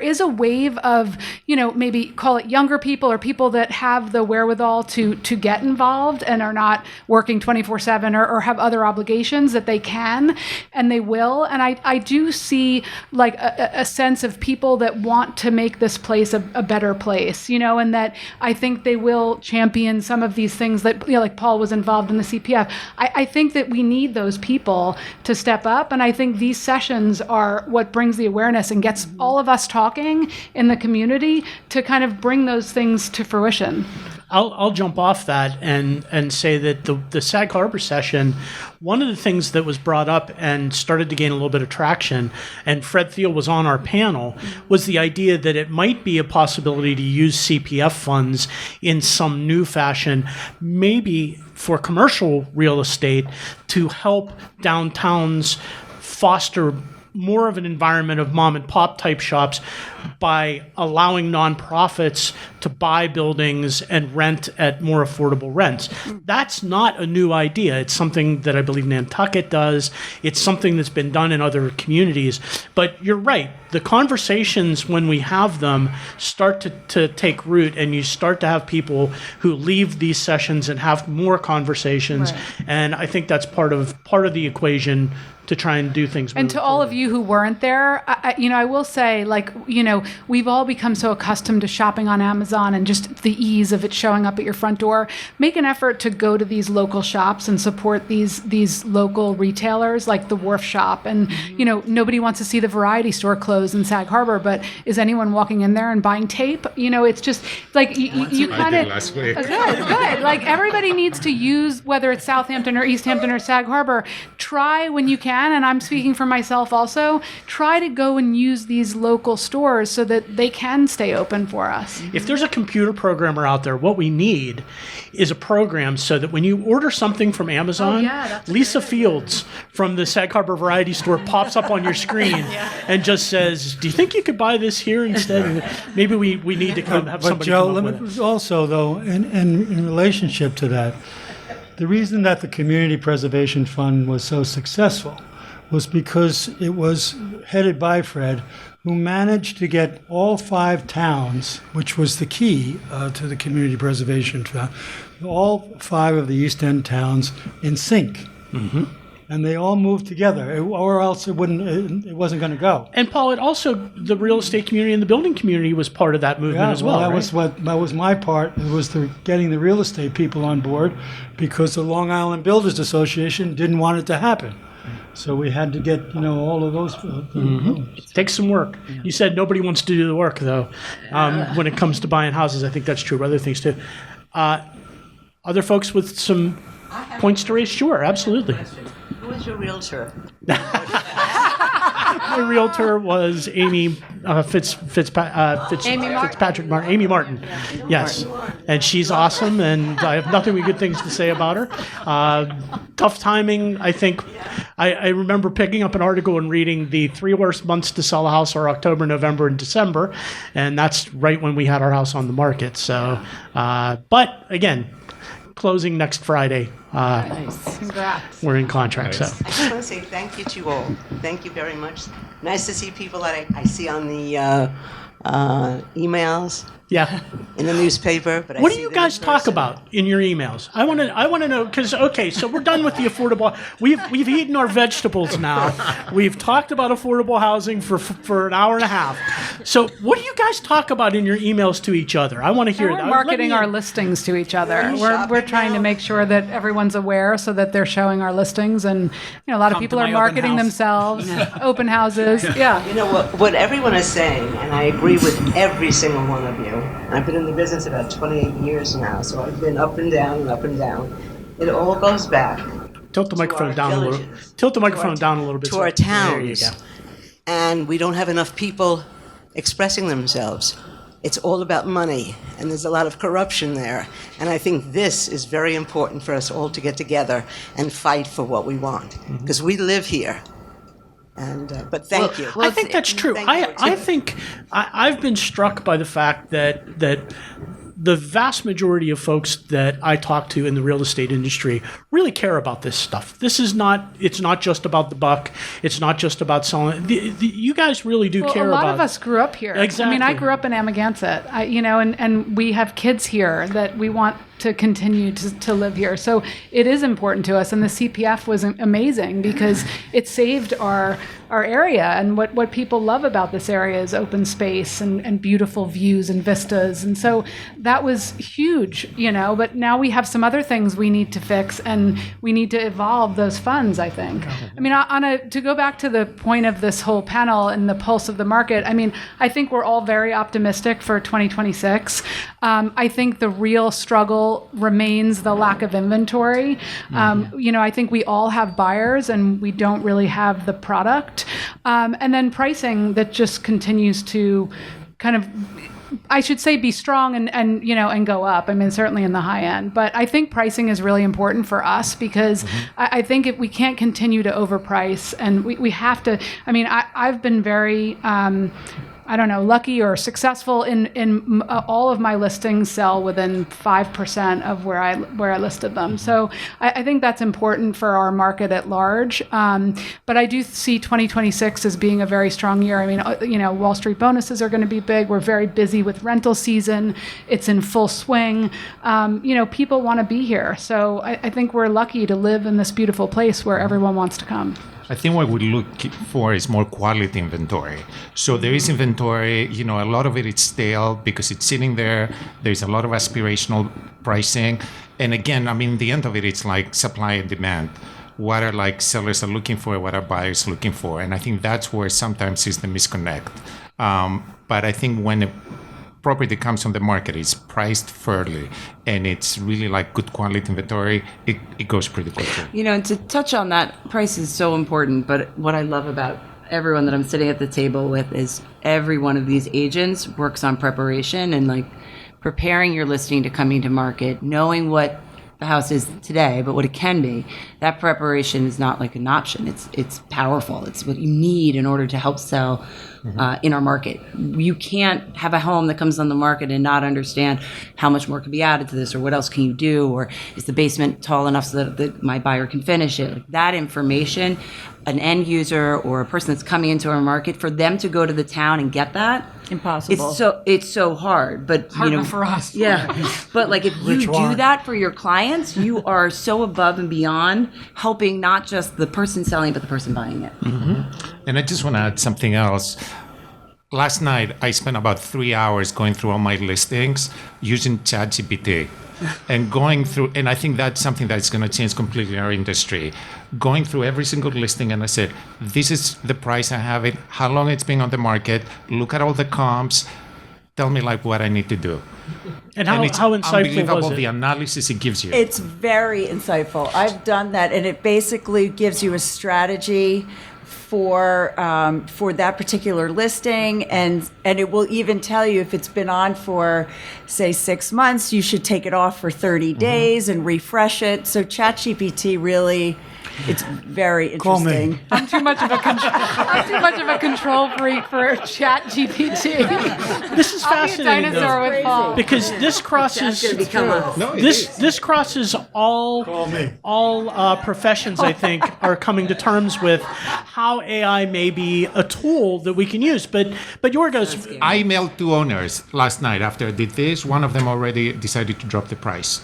F: is a wave of, maybe call it younger people or people that have the wherewithal to get involved and are not working 24/7 or have other obligations that they can and they will. And I do see like a sense of people that want to make this place a better place, and that I think they will champion some of these things that, like Paul was involved in the CPF. I think that we need those people to step up. And I think these sessions are what brings the awareness and gets all of us talking in the community to kind of bring those things to fruition.
C: I'll jump off that and say that the Sag Harbor session, one of the things that was brought up and started to gain a little bit of traction, and Fred Thiel was on our panel, was the idea that it might be a possibility to use CPF funds in some new fashion, maybe for commercial real estate, to help downtowns foster more of an environment of mom and pop type shops by allowing nonprofits to buy buildings and rent at more affordable rents. That's not a new idea. It's something that I believe Nantucket does. It's something that's been done in other communities. But you're right. The conversations, when we have them, start to take root, and you start to have people who leave these sessions and have more conversations. Right. And I think that's part of the equation to try and do things.
F: And to all of you who weren't there, I will say, we've all become so accustomed to shopping on Amazon and just the ease of it showing up at your front door. Make an effort to go to these local shops and support these local retailers like the Wharf Shop. And, nobody wants to see the variety store closed in Sag Harbor, but is anyone walking in there and buying tape? It's just like you kind of...
E: last week.
F: Good. Like everybody needs to use, whether it's Southampton or East Hampton or Sag Harbor, try when you can, and I'm speaking for myself also, try to go and use these local stores so that they can stay open for us.
C: If there's a computer programmer out there, what we need is a program so that when you order something from Amazon, Lisa Fields from the Sag Harbor Variety Store pops up on your screen and just says, do you think you could buy this here instead? Maybe we need to have somebody
I: Joe,
C: come up with it.
I: Also, though, in relationship to that, the reason that the Community Preservation Fund was so successful was because it was headed by Fred, who managed to get all 5 towns, which was the key to the Community Preservation Fund, all 5 of the East End towns in sync. Mm-hmm. And they all moved together, or else it wasn't going to go.
C: And Paul, it also, the real estate community and the building community was part of that movement as well.
I: That was my part. It was getting the real estate people on board, because the Long Island Builders Association didn't want it to happen. So we had to get, all of those.
C: Takes some work. Yeah. You said nobody wants to do the work, though, when it comes to buying houses. I think that's true of other things, too. Other folks with some points to raise? Sure, absolutely.
O: Who was your realtor?
C: My realtor was Amy Fitzpatrick Martin. Amy Martin, yes, and she's awesome, and I have nothing but good things to say about her. Tough timing, I think. I remember picking up an article and reading the 3 worst months to sell a house are October, November, and December, and that's right when we had our house on the market. So, but again, closing next Friday.
J: Nice. Congrats.
C: We're in contract, so.
O: I just want to say thank you to you all. Thank you very much. Nice to see people that I see on the emails.
C: Yeah.
O: In the newspaper. But
C: What do you guys talk about in your emails? I want to know, because okay, so we're done with the affordable. We've eaten our vegetables now. We've talked about affordable housing for an hour and a half. So what do you guys talk about in your emails to each other? I want to hear
F: We're
C: that.
F: marketing our listings to each other. We're trying to make sure that everyone's aware so that they're showing our listings, and a lot of people are marketing themselves, open houses. Yeah.
O: You know what everyone is saying, and I agree with every single one of you. I've been in the business about 28 years now, so I've been up and down and up and down. It all goes back.
C: Tilt the microphone down a little. Tilt the microphone down a little bit.
O: To our towns.
C: There you go.
O: And we don't have enough people expressing themselves. It's all about money, and there's a lot of corruption there. And I think this is very important for us all to get together and fight for what we want, because we live here. And but thank you.
C: I think that's true. I think I've been struck by the fact that the vast majority of folks that I talk to in the real estate industry really care about this stuff. It's not just about the buck. It's not just about selling. You guys really do care about it.
F: A lot of us grew up here.
C: Exactly.
F: I mean, I grew up in Amagansett, and we have kids here that we want to continue to live here. So it is important to us. And the CPF was amazing because it saved our area. And what people love about this area is open space and beautiful views and vistas. And so that was huge, but now we have some other things we need to fix, and we need to evolve those funds, I think. I mean, to go back to the point of this whole panel and the pulse of the market, I mean, I think we're all very optimistic for 2026. I think the real struggle remains the lack of inventory. I think we all have buyers and we don't really have the product. And then pricing that just continues to kind of, I should say, be strong and go up. I mean, certainly in the high end. But I think pricing is really important for us because I think if we can't continue to overprice, and we have to. I mean, I've been very lucky or successful in all of my listings sell within 5% of where I listed them. So I think that's important for our market at large. But I do see 2026 as being a very strong year. I mean, Wall Street bonuses are going to be big. We're very busy with rental season. It's in full swing. People want to be here. So I think we're lucky to live in this beautiful place where everyone wants to come.
E: I think what we look for is more quality inventory. So there is inventory, a lot of it is stale because it's sitting there. There's a lot of aspirational pricing. And again, I mean, the end of it, it's like supply and demand. What are sellers are looking for, what are buyers looking for? And I think that's where sometimes is the disconnect. But I think when a property comes on the market, it's priced fairly, and it's really good quality inventory, it goes pretty quickly.
H: To touch on that, price is so important, but what I love about everyone that I'm sitting at the table with is every one of these agents works on preparation and preparing your listing to coming to market, knowing what the house is today, but what it can be. That preparation is not an option. It's powerful. It's what you need in order to help sell in our market. You can't have a home that comes on the market and not understand how much more can be added to this, or what else can you do, or is the basement tall enough so that my buyer can finish it. That information, an end user or a person that's coming into our market, for them to go to the town and get that,
D: impossible.
H: It's so hard, but
F: harder for us.
H: Yeah, but if you do that for your clients, you are so above and beyond helping not just the person selling, but the person buying it.
E: And I just want to add something else. Last night, I spent about 3 hours going through all my listings using ChatGPT and going through, and I think that's something that's going to change completely our industry. Going through every single listing, and I said, this is the price I have it, how long it's been on the market, look at all the comps, tell me like what I need to do.
C: And how insightful
E: unbelievable
C: was it?
E: the analysis it gives you.
D: It's very insightful. I've done that, and it basically gives you a strategy for that particular listing, and it will even tell you if it's been on for, say, 6 months, you should take it off for 30 days and refresh it. So ChatGPT really, it's very
I: Call me.
D: interesting.
F: I'm too much of a control freak for ChatGPT.
C: This is
F: I'll be a
C: fascinating, though,
F: dinosaur with Paul.
C: because this crosses this crosses all professions. I think are coming to terms with how AI may be a tool that we can use. But Yorgos,
E: I emailed 2 owners last night after I did this. One of them already decided to drop the price.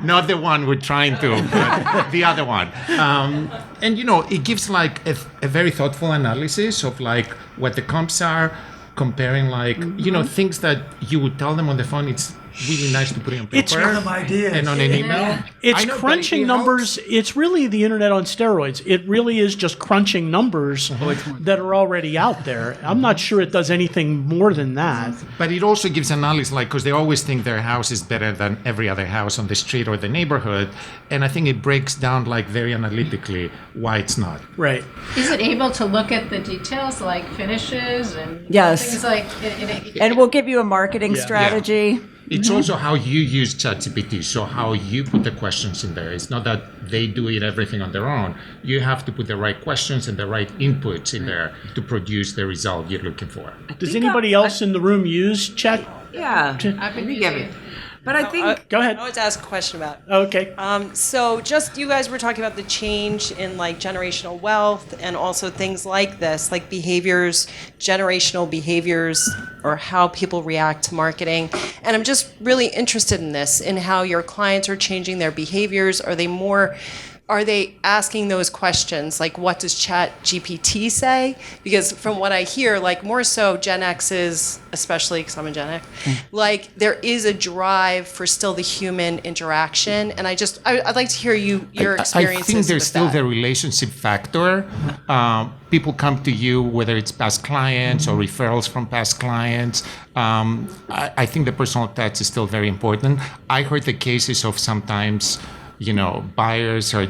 E: Not the one we're trying to, but the other one. And it gives like a very thoughtful analysis of like what the comps are, comparing like, things that you would tell them on the phone. It's really nice to put it on paper.
C: It's one of
I: ideas.
E: And on an email.
C: It's
E: I know, but
C: crunching
E: it
C: numbers.
E: helps.
C: It's really the internet on steroids. It really is just crunching numbers that are already out there. I'm not sure it does anything more than that.
E: But it also gives analysis, like, because they always think their house is better than every other house on the street or the neighborhood. And I think it breaks down, like, very analytically why it's not.
C: Right.
J: Is it able to look at the details like finishes and
D: Yes.
J: things like
D: And we'll give you a marketing strategy.
E: It's also how you use ChatGPT, so how you put the questions in there. It's not that they do it everything on their own. You have to put the right questions and the right inputs in there to produce the result you're looking for.
C: Does anybody else in the room use Chat?
H: Yeah,
J: I've been using it.
H: but I think
C: Go ahead.
P: I wanted to ask a question about.
C: Okay.
P: So just you guys were talking about the change in like generational wealth and also things like this, like behaviors, generational behaviors, or how people react to marketing. And I'm just really interested in this, in how your clients are changing their behaviors. Are they asking those questions? Like, what does ChatGPT say? Because from what I hear, like more so Gen X's, especially because I'm a Gen X, like there is a drive for still the human interaction. And I'd like to hear your experiences
E: I think there's
P: with
E: still
P: that.
E: the relationship factor. People come to you, whether it's past clients or referrals from past clients. I think the personal touch is still very important. I heard the cases of sometimes, buyers are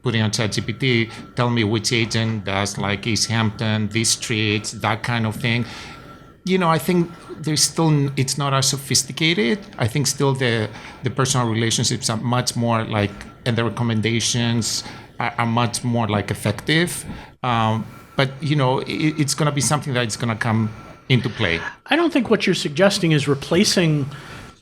E: putting on ChatGPT, tell me which agent does like East Hampton, these streets, that kind of thing. I think it's not as sophisticated. I think still the personal relationships are much more like, and the recommendations are much more like effective. But it's going to be something that's going to come into play.
C: I don't think what you're suggesting is replacing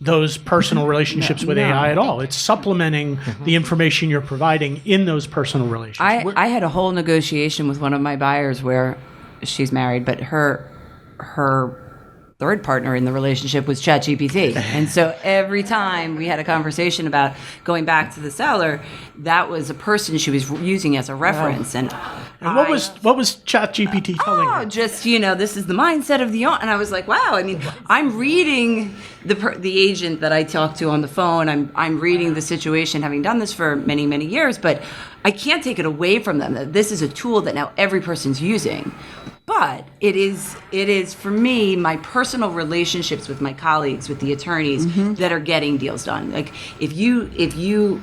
C: those personal relationships with AI at all. It's supplementing the information you're providing in those personal relationships.
H: I had a whole negotiation with one of my buyers where she's married, but her third partner in the relationship was ChatGPT. And so every time we had a conversation about going back to the seller, that was a person she was using as a reference. And
C: what was ChatGPT telling her?
H: Just, this is the mindset of the owner. And I was like, wow, I mean, I'm reading the agent that I talked to on the phone. I'm reading the situation, having done this for many, many years, but I can't take it away from them that this is a tool that now every person's using. But it is for me, my personal relationships with my colleagues, with the attorneys that are getting deals done. Like if you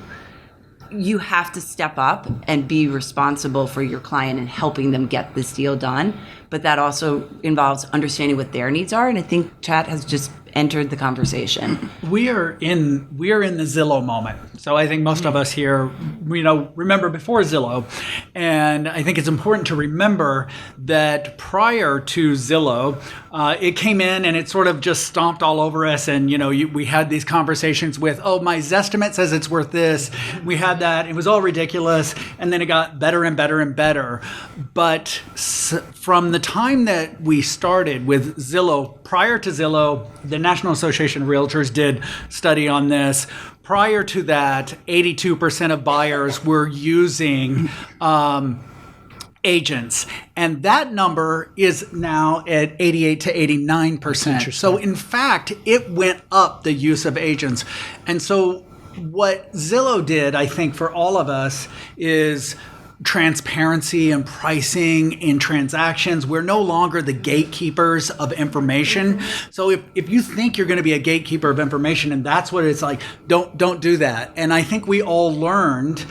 H: have to step up and be responsible for your client and helping them get this deal done. But that also involves understanding what their needs are. And I think Chat has just entered the conversation.
G: We are in the Zillow moment. So I think most of us here, remember before Zillow. And I think it's important to remember that prior to Zillow, it came in and it sort of just stomped all over us. And, we had these conversations with, my Zestimate says it's worth this. We had that. It was all ridiculous. And then it got better and better and better. But from the time that we started with Zillow, prior to Zillow, the National Association of Realtors did study on this. Prior to that, 82% of buyers were using agents. And that number is now at 88 to 89%. So in fact, it went up, the use of agents. And so what Zillow did, I think, for all of us is transparency and pricing in transactions. We're no longer the gatekeepers of information. So if you think you're going to be a gatekeeper of information and that's what it's like, don't do that. And I think we all learned,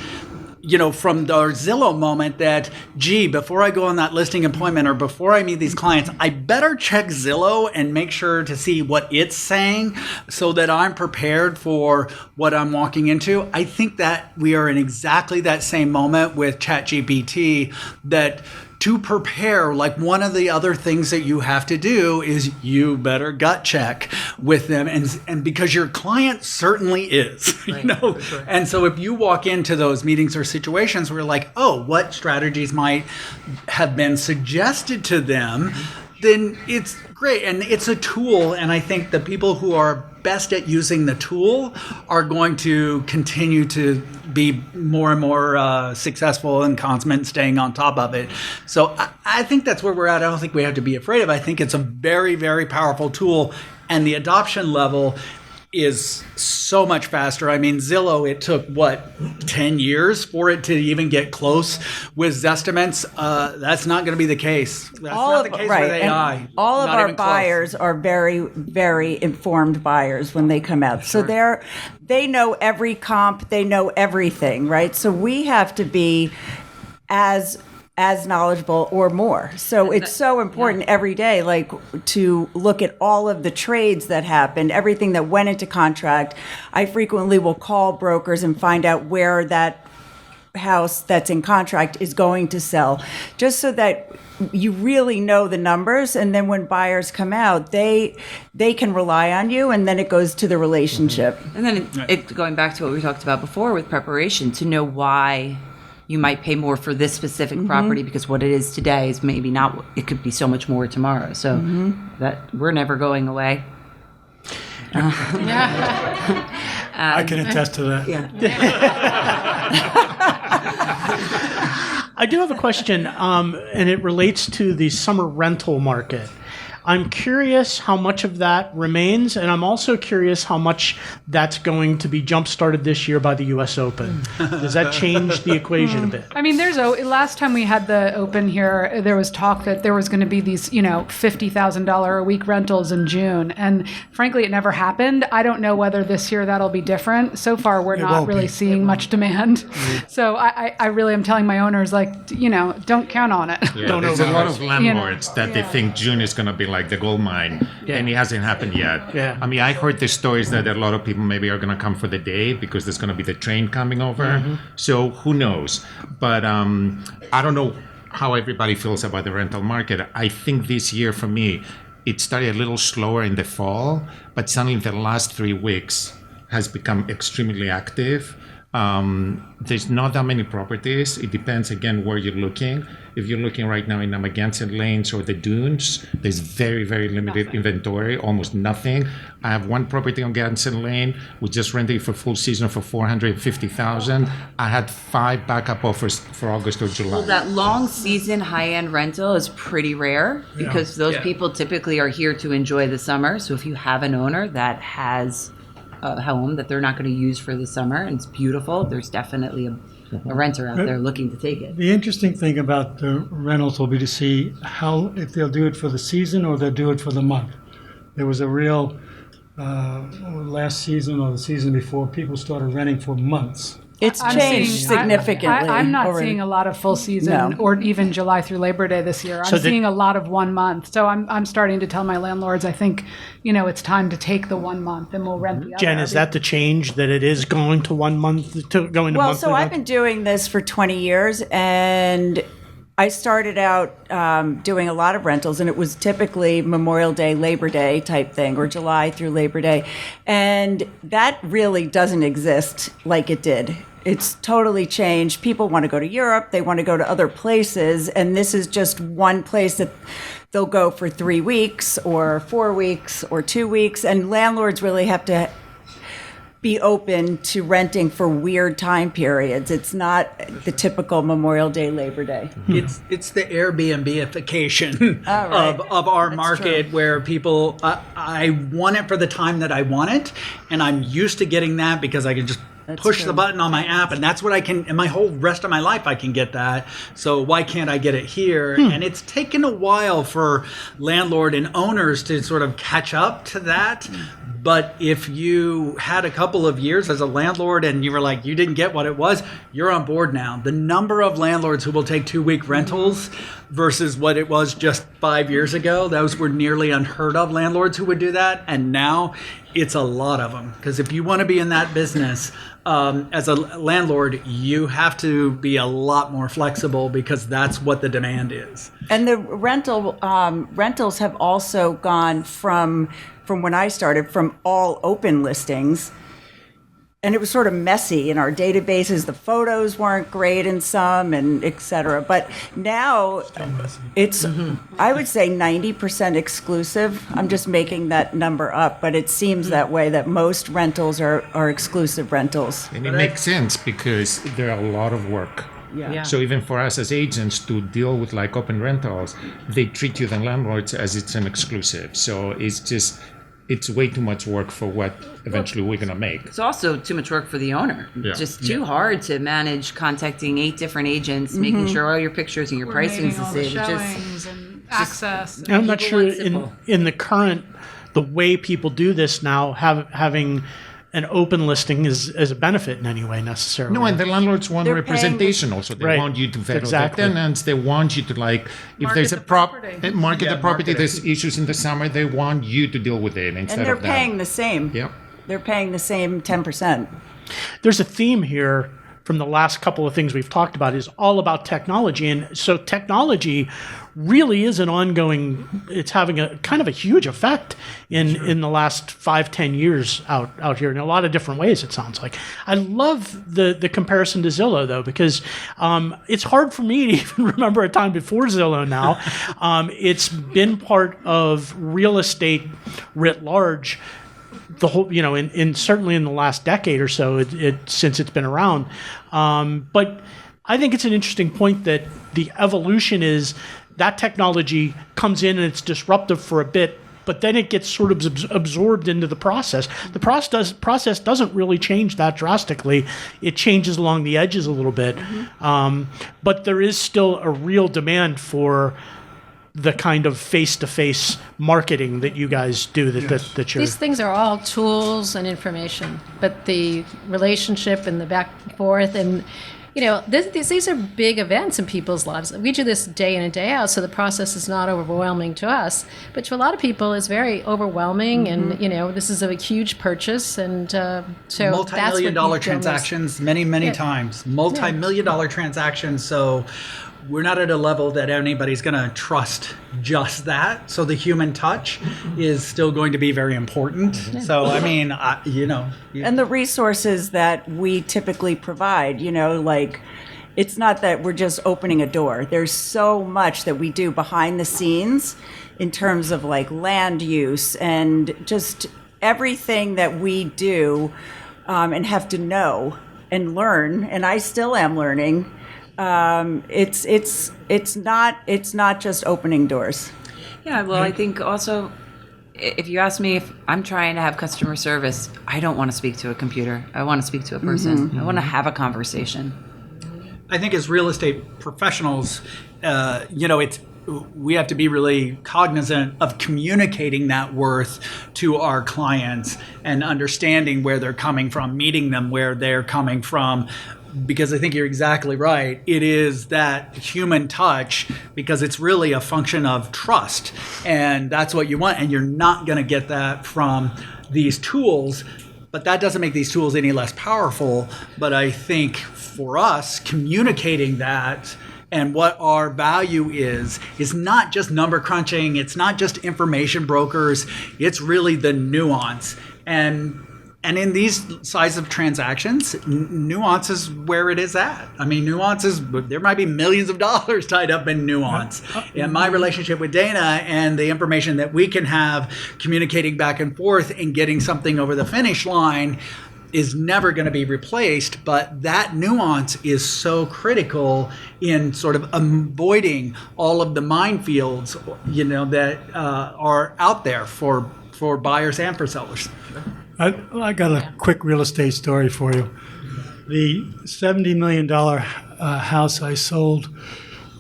G: from the Zillow moment that, gee, before I go on that listing appointment or before I meet these clients, I better check Zillow and make sure to see what it's saying so that I'm prepared for what I'm walking into. I think that we are in exactly that same moment with ChatGPT, that to prepare, like one of the other things that you have to do is you better gut check with them, and because your client certainly is, And so if you walk into those meetings or situations where you're like, oh, what strategies might have been suggested to them, then it's great. And it's a tool. And I think the people who are best at using the tool are going to continue to be more and more successful and consummate and staying on top of it. So I think that's where we're at. I don't think we have to be afraid of it. I think it's a very, very powerful tool. And the adoption level is so much faster. I mean, Zillow, it took 10 years for it to even get close with Zestimates. That's not going to be the case. That's not the case with AI.
D: And all of our buyers are very, very informed buyers when they come out. Sure. So they know every comp, they know everything, right? So we have to be as knowledgeable or more. So it's so important every day, like to look at all of the trades that happened, everything that went into contract. I frequently will call brokers and find out where that house that's in contract is going to sell, just so that you really know the numbers. And then when buyers come out, they can rely on you, and then it goes to the relationship.
Q: And then going back to what we talked about before with preparation, to know why you might pay more for this specific property, because what it is today is maybe not, it could be so much more tomorrow. So that we're never going away.
I: I can attest to that.
C: I do have a question, and it relates to the summer rental market. I'm curious how much of that remains, and I'm also curious how much that's going to be jump-started this year by the U.S. Open. Does that change the equation a bit?
F: I mean, last time we had the Open here, there was talk that there was going to be these, $50,000 a week rentals in June, and frankly, it never happened. I don't know whether this year that'll be different. So far, we're not really seeing much demand. So I really am telling my owners, don't count on it.
E: Yeah, there's a lot of landlords that they think June is going to be like the gold mine, and it hasn't happened yet. I mean, I heard the stories that a lot of people maybe are going to come for the day because there's going to be the train coming over. So who knows? But I don't know how everybody feels about the rental market. I think this year for me, it started a little slower in the fall, but suddenly the last 3 weeks has become extremely active. There's not that many properties. It depends, again, where you're looking. If you're looking right now in Amagansett Lanes or the Dunes, there's very, very limited inventory, almost nothing. I have one property on Gansett Lane. We just rented it for full season for $450,000. I had 5 backup offers for August or July.
Q: Well, that long season high-end rental is pretty rare because those people typically are here to enjoy the summer. So if you have an owner that has a home that they're not going to use for the summer and it's beautiful, there's definitely a renter out there looking to take it.
I: The interesting thing about the rentals will be to see if they'll do it for the season or they'll do it for the month. There was a real last season or the season before, people started renting for months.
D: It's changed significantly.
F: I'm not seeing a lot of full season or even July through Labor Day this year. I'm seeing a lot of 1 month. So I'm starting to tell my landlords, I think, it's time to take the 1 month and we'll rent the other.
C: Jen, is that the change, that it is going to 1 month, to going to monthly?
D: Well, so I've been doing this for 20 years, and I started out doing a lot of rentals, and it was typically Memorial Day, Labor Day type thing, or July through Labor Day. And that really doesn't exist like it did. It's totally changed. People want to go to Europe. They want to go to other places. And this is just one place that they'll go for 3 weeks or 4 weeks or 2 weeks. And landlords really have to be open to renting for weird time periods. It's not the typical Memorial Day, Labor Day.
G: It's the Airbnb-ification of our market, where people, I want it for the time that I want it, and I'm used to getting that because I can just push
D: true.
G: the button on my app, and that's what I can. In my whole rest of my life, I can get that. So why can't I get it here? And it's taken a while for landlord and owners to sort of catch up to that. But if you had a couple of years as a landlord and you were like, you didn't get what it was, you're on board now. The number of landlords who will take 2-week rentals versus what it was just 5 years ago, those were nearly unheard of landlords who would do that. And now it's a lot of them. Because if you want to be in that business as a landlord, you have to be a lot more flexible because that's what the demand is.
D: And the rentals have also gone from when I started, from all open listings. And it was sort of messy in our databases. The photos weren't great in some, and et cetera. But now it's, I would say 90% exclusive. I'm just making that number up, but it seems that way, that most rentals are exclusive rentals.
E: And it makes sense because there are a lot of work.
D: Yeah.
E: So even for us as agents to deal with like open rentals, they treat you, the landlords, as it's an exclusive. So it's way too much work for what eventually we're going to make.
Q: It's also too much work for the owner.
E: Yeah.
Q: Just too hard to manage contacting 8 different agents, making sure all your pictures and your pricing's the
F: all the
Q: same. It
F: showings and access.
C: I'm not
Q: People
C: sure
Q: want simple.
C: in the current, the way people do this now, having an open listing is a benefit in any way necessarily.
E: No, and the landlords want
D: They're
E: representation also. They
C: Right.
E: want you to vet
C: Exactly.
E: the tenants. They want you to like, if
F: Market
E: there's a
F: the property.
E: market the property,
G: market it.
E: there's issues in the summer, they want you to deal with it instead
D: And they're
E: of them.
D: paying the same.
E: Yep.
D: They're paying the same 10%.
C: There's a theme here from the last couple of things we've talked about is all about technology. And so technology really is an ongoing, it's having a kind of a huge effect in the last 5-10 years out here in a lot of different ways, it sounds like. I love the comparison to Zillow though, because it's hard for me to even remember a time before Zillow now. It's been part of real estate writ large the whole, in certainly in the last decade or so, since it's been around. But I think it's an interesting point that the evolution is that technology comes in and it's disruptive for a bit, but then it gets sort of absorbed into the process. The process doesn't really change that drastically. It changes along the edges a little bit. But there is still a real demand for the kind of face-to-face marketing that you guys do, that you're...
J: These things are all tools and information, but the relationship and the back and forth and, these are big events in people's lives. We do this day in and day out, so the process is not overwhelming to us. But to a lot of people, it's very overwhelming, and, this is a huge purchase, and so
G: multi-million-dollar transactions many times. Multi-million-dollar transactions, so we're not at a level that anybody's going to trust just that. So the human touch is still going to be very important. So, I mean,
D: And the resources that we typically provide, like, it's not that we're just opening a door. There's so much that we do behind the scenes in terms of like land use and just everything that we do and have to know and learn. And I still am learning. It's not just opening doors.
Q: Yeah, well, I think also, if you ask me if I'm trying to have customer service, I don't want to speak to a computer. I want to speak to a person. I want to have a conversation.
G: I think as real estate professionals, we have to be really cognizant of communicating that worth to our clients and understanding where they're coming from, meeting them where they're coming from. Because I think you're exactly right. It is that human touch because it's really a function of trust. And that's what you want. And you're not going to get that from these tools. But that doesn't make these tools any less powerful. But I think for us, communicating that and what our value is not just number crunching. It's not just information brokers. It's really the nuance. And in these size of transactions, nuance is where it is at. I mean, there might be millions of dollars tied up in nuance. And my relationship with Dana and the information that we can have communicating back and forth and getting something over the finish line is never going to be replaced. But that nuance is so critical in sort of avoiding all of the minefields, that are out there for buyers and for sellers.
I: I got a quick real estate story for you. The $70 million house I sold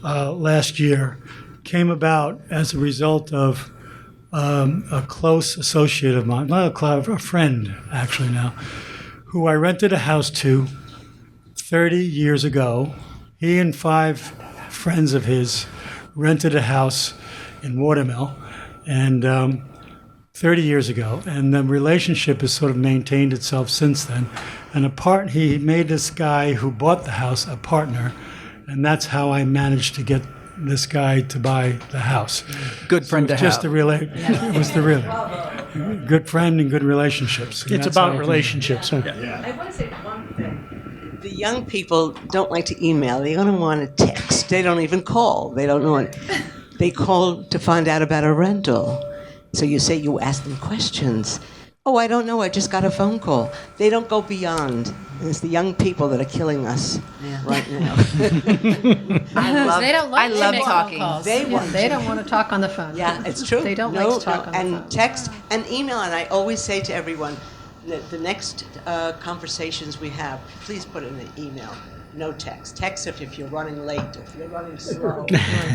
I: last year came about as a result of a close associate of mine, not a friend actually now, who I rented a house to 30 years ago. He and 5 friends of his rented a house in Watermill, and 30 years ago, and the relationship has sort of maintained itself since then. And he made this guy who bought the house a partner, and that's how I managed to get this guy to buy the house.
G: Good friend to
I: just
G: have.
I: It was the real good friend and good relationships. And
C: It's
I: that's how
C: about
I: I
C: relationships. Huh?
O: I want to say one thing. The young people don't like to email. They don't want to text. They don't even call. They don't know it. They call to find out about a rental. So you say you ask them questions. Oh, I don't know. I just got a phone call. They don't go beyond. And it's the young people that are killing us right now.
J: They don't like
Q: I love
J: to make
Q: talking.
J: phone calls.
O: They want
J: They
O: to.
J: don't want to talk on the phone.
O: Yeah, it's true.
J: They don't like to talk on the
O: and
J: phone.
O: text and email. And I always say to everyone, the next conversations we have, please put in an email. No text. Text if you're running late, if you're running slow,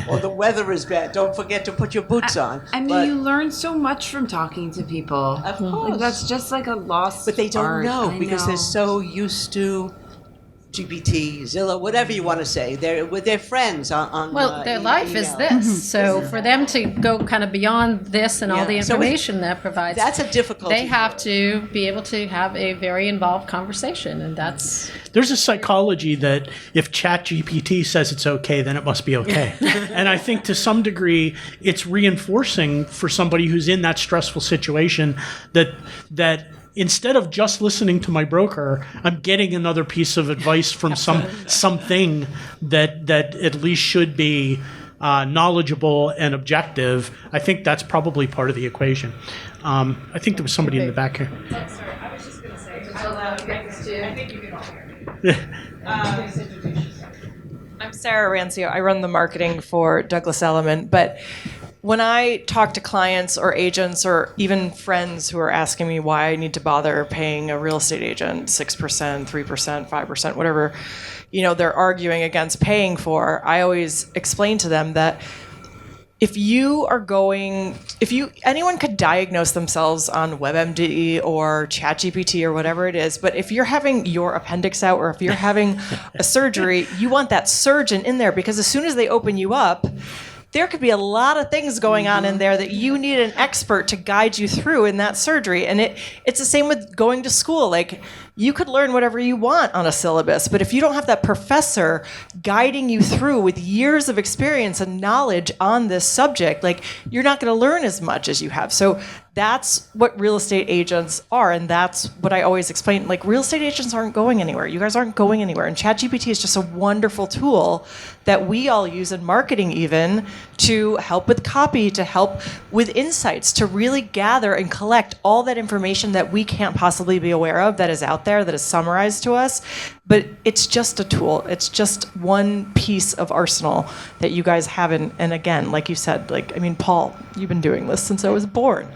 O: or the weather is bad. Don't forget to put your boots on.
Q: I mean,
O: But-
Q: you learn so much from talking to people.
O: Of course.
Q: Like, that's just like a lost
O: But they don't
Q: art.
O: know
Q: I
O: because they're so used to GPT, Zillow, whatever you want to say. They're with their friends on
J: Well, their life is
O: email.
J: this. So for them to go kind of beyond this and all the
O: Yeah. So
J: information that provides,
O: that's a difficulty
J: They have
O: for
J: to be able to have a very involved conversation, and that's
C: There's a psychology that if ChatGPT says it's okay, then it must be okay. And I think to some degree, it's reinforcing for somebody who's in that stressful situation that instead of just listening to my broker, I'm getting another piece of advice from something that at least should be knowledgeable and objective. I think that's probably part of the equation. I think there was somebody in the back here.
R: Oh, sorry. I was just going to say, I think you can all hear me. I'm Sarah Rancio. I run the marketing for Douglas Elliman. But when I talk to clients or agents or even friends who are asking me why I need to bother paying a real estate agent 6%, 3%, 5%, whatever, they're arguing against paying for, I always explain to them that anyone could diagnose themselves on WebMD or ChatGPT or whatever it is, but if you're having your appendix out or if you're having a surgery, you want that surgeon in there because as soon as they open you up, there could be a lot of things going on in there that you need an expert to guide you through in that surgery. And it's the same with going to school. Like, you could learn whatever you want on a syllabus, but if you don't have that professor guiding you through with years of experience and knowledge on this subject, like, you're not going to learn as much as you have. So that's what real estate agents are, and that's what I always explain. Like, real estate agents aren't going anywhere. You guys aren't going anywhere. And ChatGPT is just a wonderful tool that we all use in marketing even to help with copy, to help with insights, to really gather and collect all that information that we can't possibly be aware of that is out there, that is summarized to us. But it's just a tool. It's just one piece of arsenal that you guys haven't. And again, like you said, Paul, you've been doing this since I was born.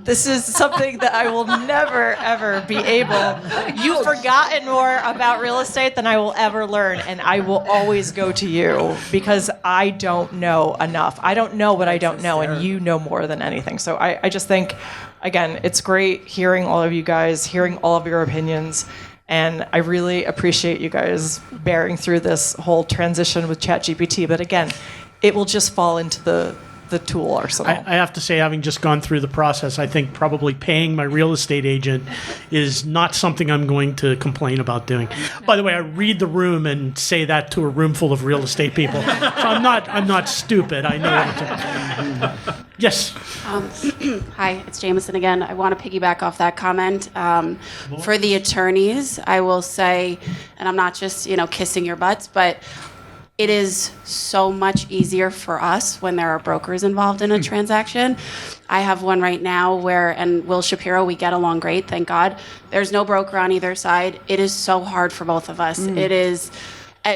R: This is something that I will never, ever be able. You've forgotten more about real estate than I will ever learn. And I will always go to you because I don't know enough. I don't know what I don't know. And you know more than anything. So I just think, again, it's great hearing all of you guys, hearing all of your opinions. And I really appreciate you guys bearing through this whole transition with ChatGPT. But again, it will just fall into the tool arsenal.
C: I have to say, having just gone through the process, I think probably paying my real estate agent is not something I'm going to complain about doing. By the way, I read the room and say that to a room full of real estate people. So I'm not stupid. I know what to. Yes.
B: Hi, it's Jameson again. I want to piggyback off that comment. For the attorneys, I will say, and I'm not just kissing your butts, but it is so much easier for us when there are brokers involved in a transaction. I have one right now and Will Shapiro, we get along great, thank God. There's no broker on either side. It is so hard for both of us. It is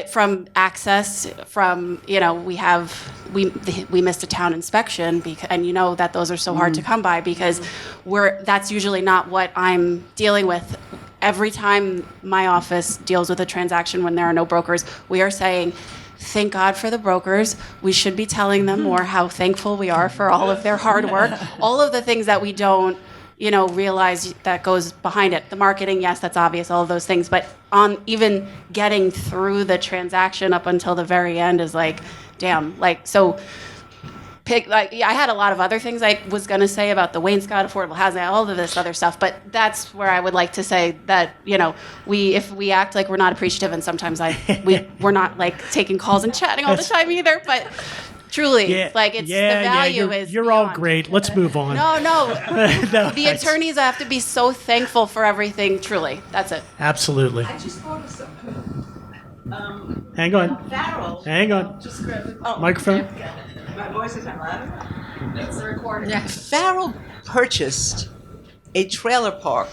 B: from access, from we missed a town inspection and that those are so hard to come by because that's usually not what I'm dealing with. Every time my office deals with a transaction when there are no brokers, we are saying, thank God for the brokers. We should be telling them more how thankful we are for all of their hard work, all of the things that we don't realize that goes behind it. The marketing, yes, that's obvious, all of those things. But on even getting through the transaction up until the very end is like, damn. I had a lot of other things I was going to say about the wainscot, affordable housing, all of this other stuff. But that's where I would like to say that, if we act like we're not appreciative, and sometimes we're not taking calls and chatting all the time either. But truly, the value is.
C: You're all great. Let's move on.
B: No. The attorneys have to be so thankful for everything. Truly, that's it.
C: Absolutely.
O: I just thought of something.
C: Hang on.
O: Farrell.
C: Hang on.
O: Just grab it. Oh,
C: microphone.
O: My voice is loud.
B: It's the recording.
O: Yeah. Farrell purchased a trailer park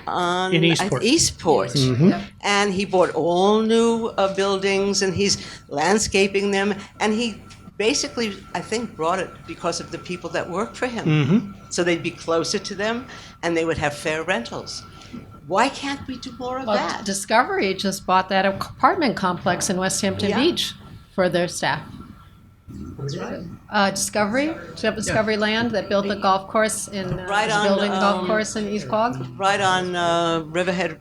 C: in Eastport.
O: Mm-hmm. And he bought all new buildings, and he's landscaping them, and he basically, I think, brought it because of the people that work for him.
C: Mm-hmm.
O: So they'd be closer to them, and they would have fair rentals. Why can't we do more of that?
J: Discovery just bought that apartment complex in West Hampton Beach for their staff. Discovery Land that built the golf course in building the golf course in East Quogue.
O: Right on Road.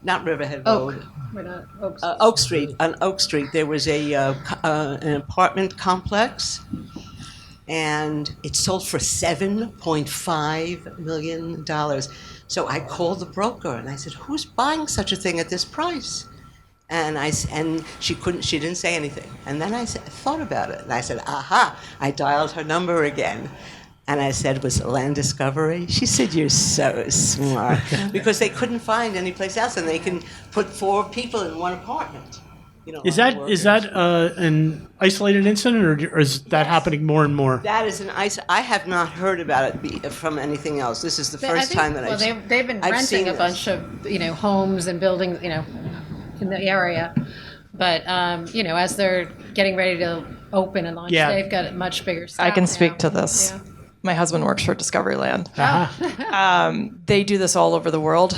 O: Oak Street. On Oak Street, there was an apartment complex, and it sold for $7.5 million. So I called the broker and I said, "Who's buying such a thing at this price?" And she didn't say anything. And then I thought about it, and I said, "Aha!" I dialed her number again, and I said, "Was it Land Discovery?" She said, "You're so smart," because they couldn't find any place else, and they can put 4 people in one apartment.
C: Is that an isolated incident, or is that happening more and more?
O: That is I have not heard about it from anything else. This is the first time that
J: they've been renting a bunch of homes and buildings in the area, but as they're getting ready to open and launch, they've got much bigger stuff.
R: I can speak
J: now.
R: to this.
J: Yeah.
R: My husband works for Discovery Land.
C: Uh-huh.
R: They do this all over the world.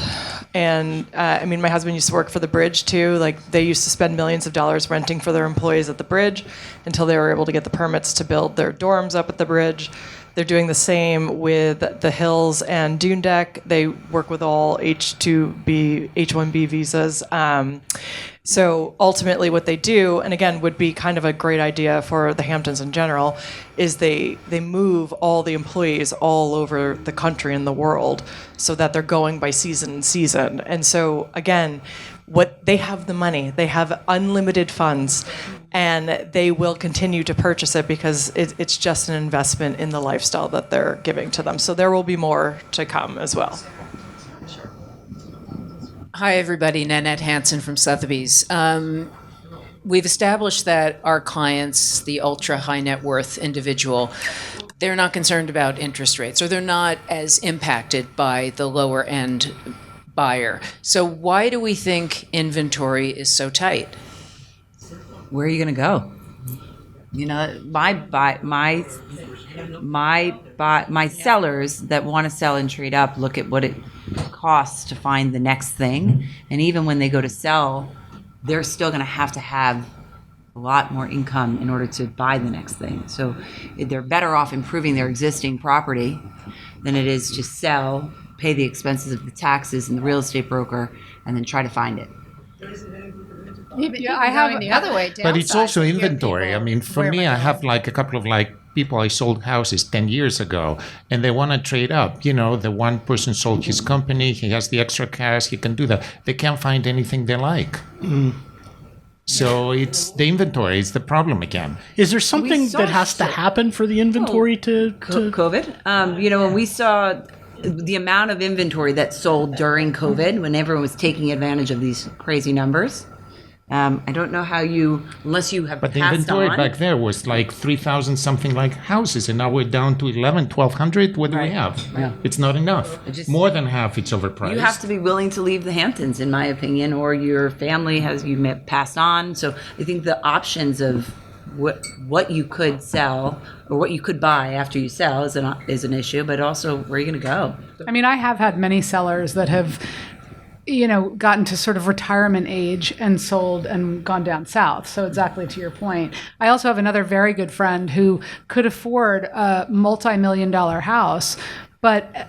R: And my husband used to work for the bridge too. They used to spend millions of dollars renting for their employees at the bridge until they were able to get the permits to build their dorms up at the bridge. They're doing the same with the Hills and Dune Deck. They work with all H-1B visas. So ultimately what they do, and again would be kind of a great idea for the Hamptons in general, is they move all the employees all over the country and the world so that they're going by season. And so again, they have the money, they have unlimited funds, and they will continue to purchase it because it's just an investment in the lifestyle that they're giving to them. So there will be more to come as well.
S: Hi, everybody. Nanette Hansen from Sotheby's. We've established that our clients, the ultra high net worth individual, they're not concerned about interest rates, or they're not as impacted by the lower end buyer. So why do we think inventory is so tight?
Q: Where are you going to go? My sellers that want to sell and trade up look at what it costs to find the next thing, and even when they go to sell, they're still going to have a lot more income in order to buy the next thing. So they're better off improving their existing property than it is to sell, pay the expenses of the taxes and the real estate broker, and then try to find it.
J: I have the other way.
E: But it's also inventory. For me, I have a couple of people I sold houses 10 years ago, and they want to trade up. The one person sold his company, he has the extra cash, he can do that. They can't find anything they like. So it's the inventory is the problem again.
C: Is there something that has to happen for the inventory to
Q: COVID? When we saw the amount of inventory that sold during COVID, when everyone was taking advantage of these crazy numbers, I don't know how you, unless you have
E: But the
Q: passed
E: inventory
Q: on.
E: back there was like 3,000 something like houses, and now we're down to 1,200. What do we have?
Q: Yeah.
E: It's not enough. More than half, it's overpriced.
Q: You have to be willing to leave the Hamptons, in my opinion, or your family has passed on. So I think the options of what you could sell or what you could buy after you sell is an issue, but also where are you going to go?
F: I mean, I have had many sellers that have, gotten to sort of retirement age and sold and gone down south. So exactly to your point. I also have another very good friend who could afford a multi-million-dollar house,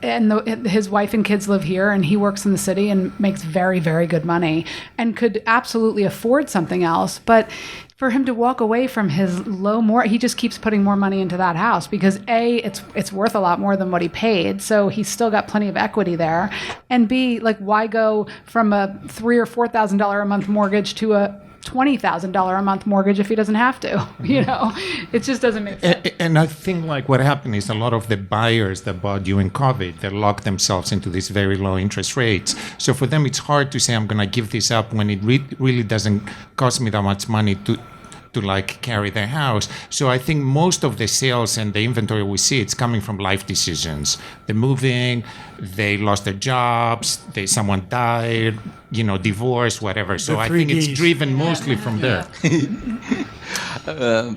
F: his wife and kids live here, and he works in the city and makes very, very good money and could absolutely afford something else. But for him to walk away from his he just keeps putting more money into that house because A, it's worth a lot more than what he paid, so he's still got plenty of equity there, and B, like, why go from a $3,000 or $4,000 a month mortgage to a $20,000 a month mortgage if he doesn't have to? It just doesn't make sense.
E: And I think like what happened is a lot of the buyers that bought during COVID, they locked themselves into these very low interest rates. So for them, it's hard to say, I'm going to give this up when it really doesn't cost me that much money to like carry their house. So I think most of the sales and the inventory we see, it's coming from life decisions. They're moving, they lost their jobs, someone died, divorce, whatever. So I think it's driven mostly from there.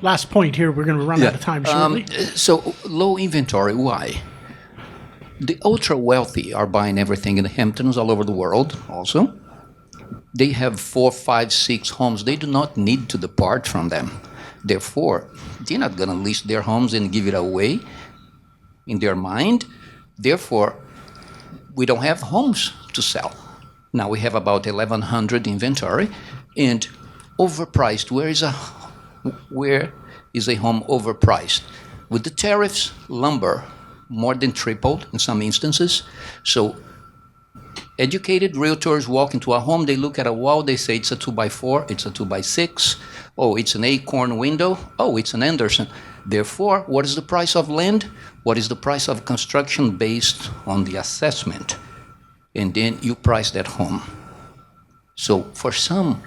C: Last point here. We're going to run out of time shortly.
L: So low inventory, why? The ultra wealthy are buying everything in the Hamptons all over the world also. They have 4, 5, 6 homes. They do not need to depart from them. Therefore, they're not going to list their homes and give it away in their mind. Therefore, we don't have homes to sell. Now we have about 1,100 inventory and overpriced. Where is a home overpriced? With the tariffs, lumber more than tripled in some instances. So educated realtors walk into a home, they look at a wall, they say it's a 2x4, it's a 2x6. Oh, it's an Acorn window. Oh, it's an Anderson. Therefore, what is the price of land? What is the price of construction based on the assessment? And then you price that home. So for some,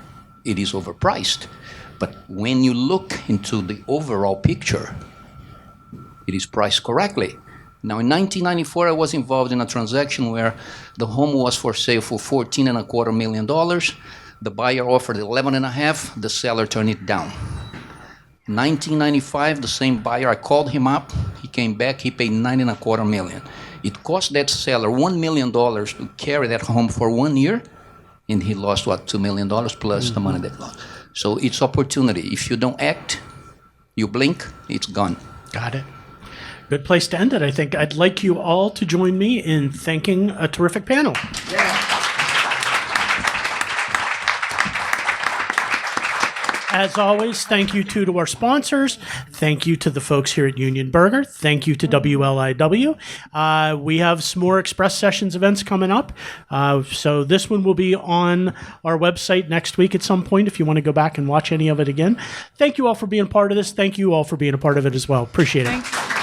L: it is overpriced. But when you look into the overall picture, it is priced correctly. Now, in 1994, I was involved in a transaction where the home was for sale for $14.25 million. The buyer offered 11.5. The seller turned it down. 1995, the same buyer, I called him up. He came back. He paid $9.25 million. It cost that seller $1 million to carry that home for 1 year, and he lost, $2 million plus the money that lost. So it's opportunity. If you don't act, you blink, it's gone.
C: Got it. Good place to end it, I think. I'd like you all to join me in thanking a terrific panel. As always, thank you to our sponsors. Thank you to the folks here at Union Burger. Thank you to WLIW. We have some more Express Sessions events coming up. So this one will be on our website next week at some point if you want to go back and watch any of it again. Thank you all for being part of this. Thank you all for being a part of it as well. Appreciate it.
F: Thanks.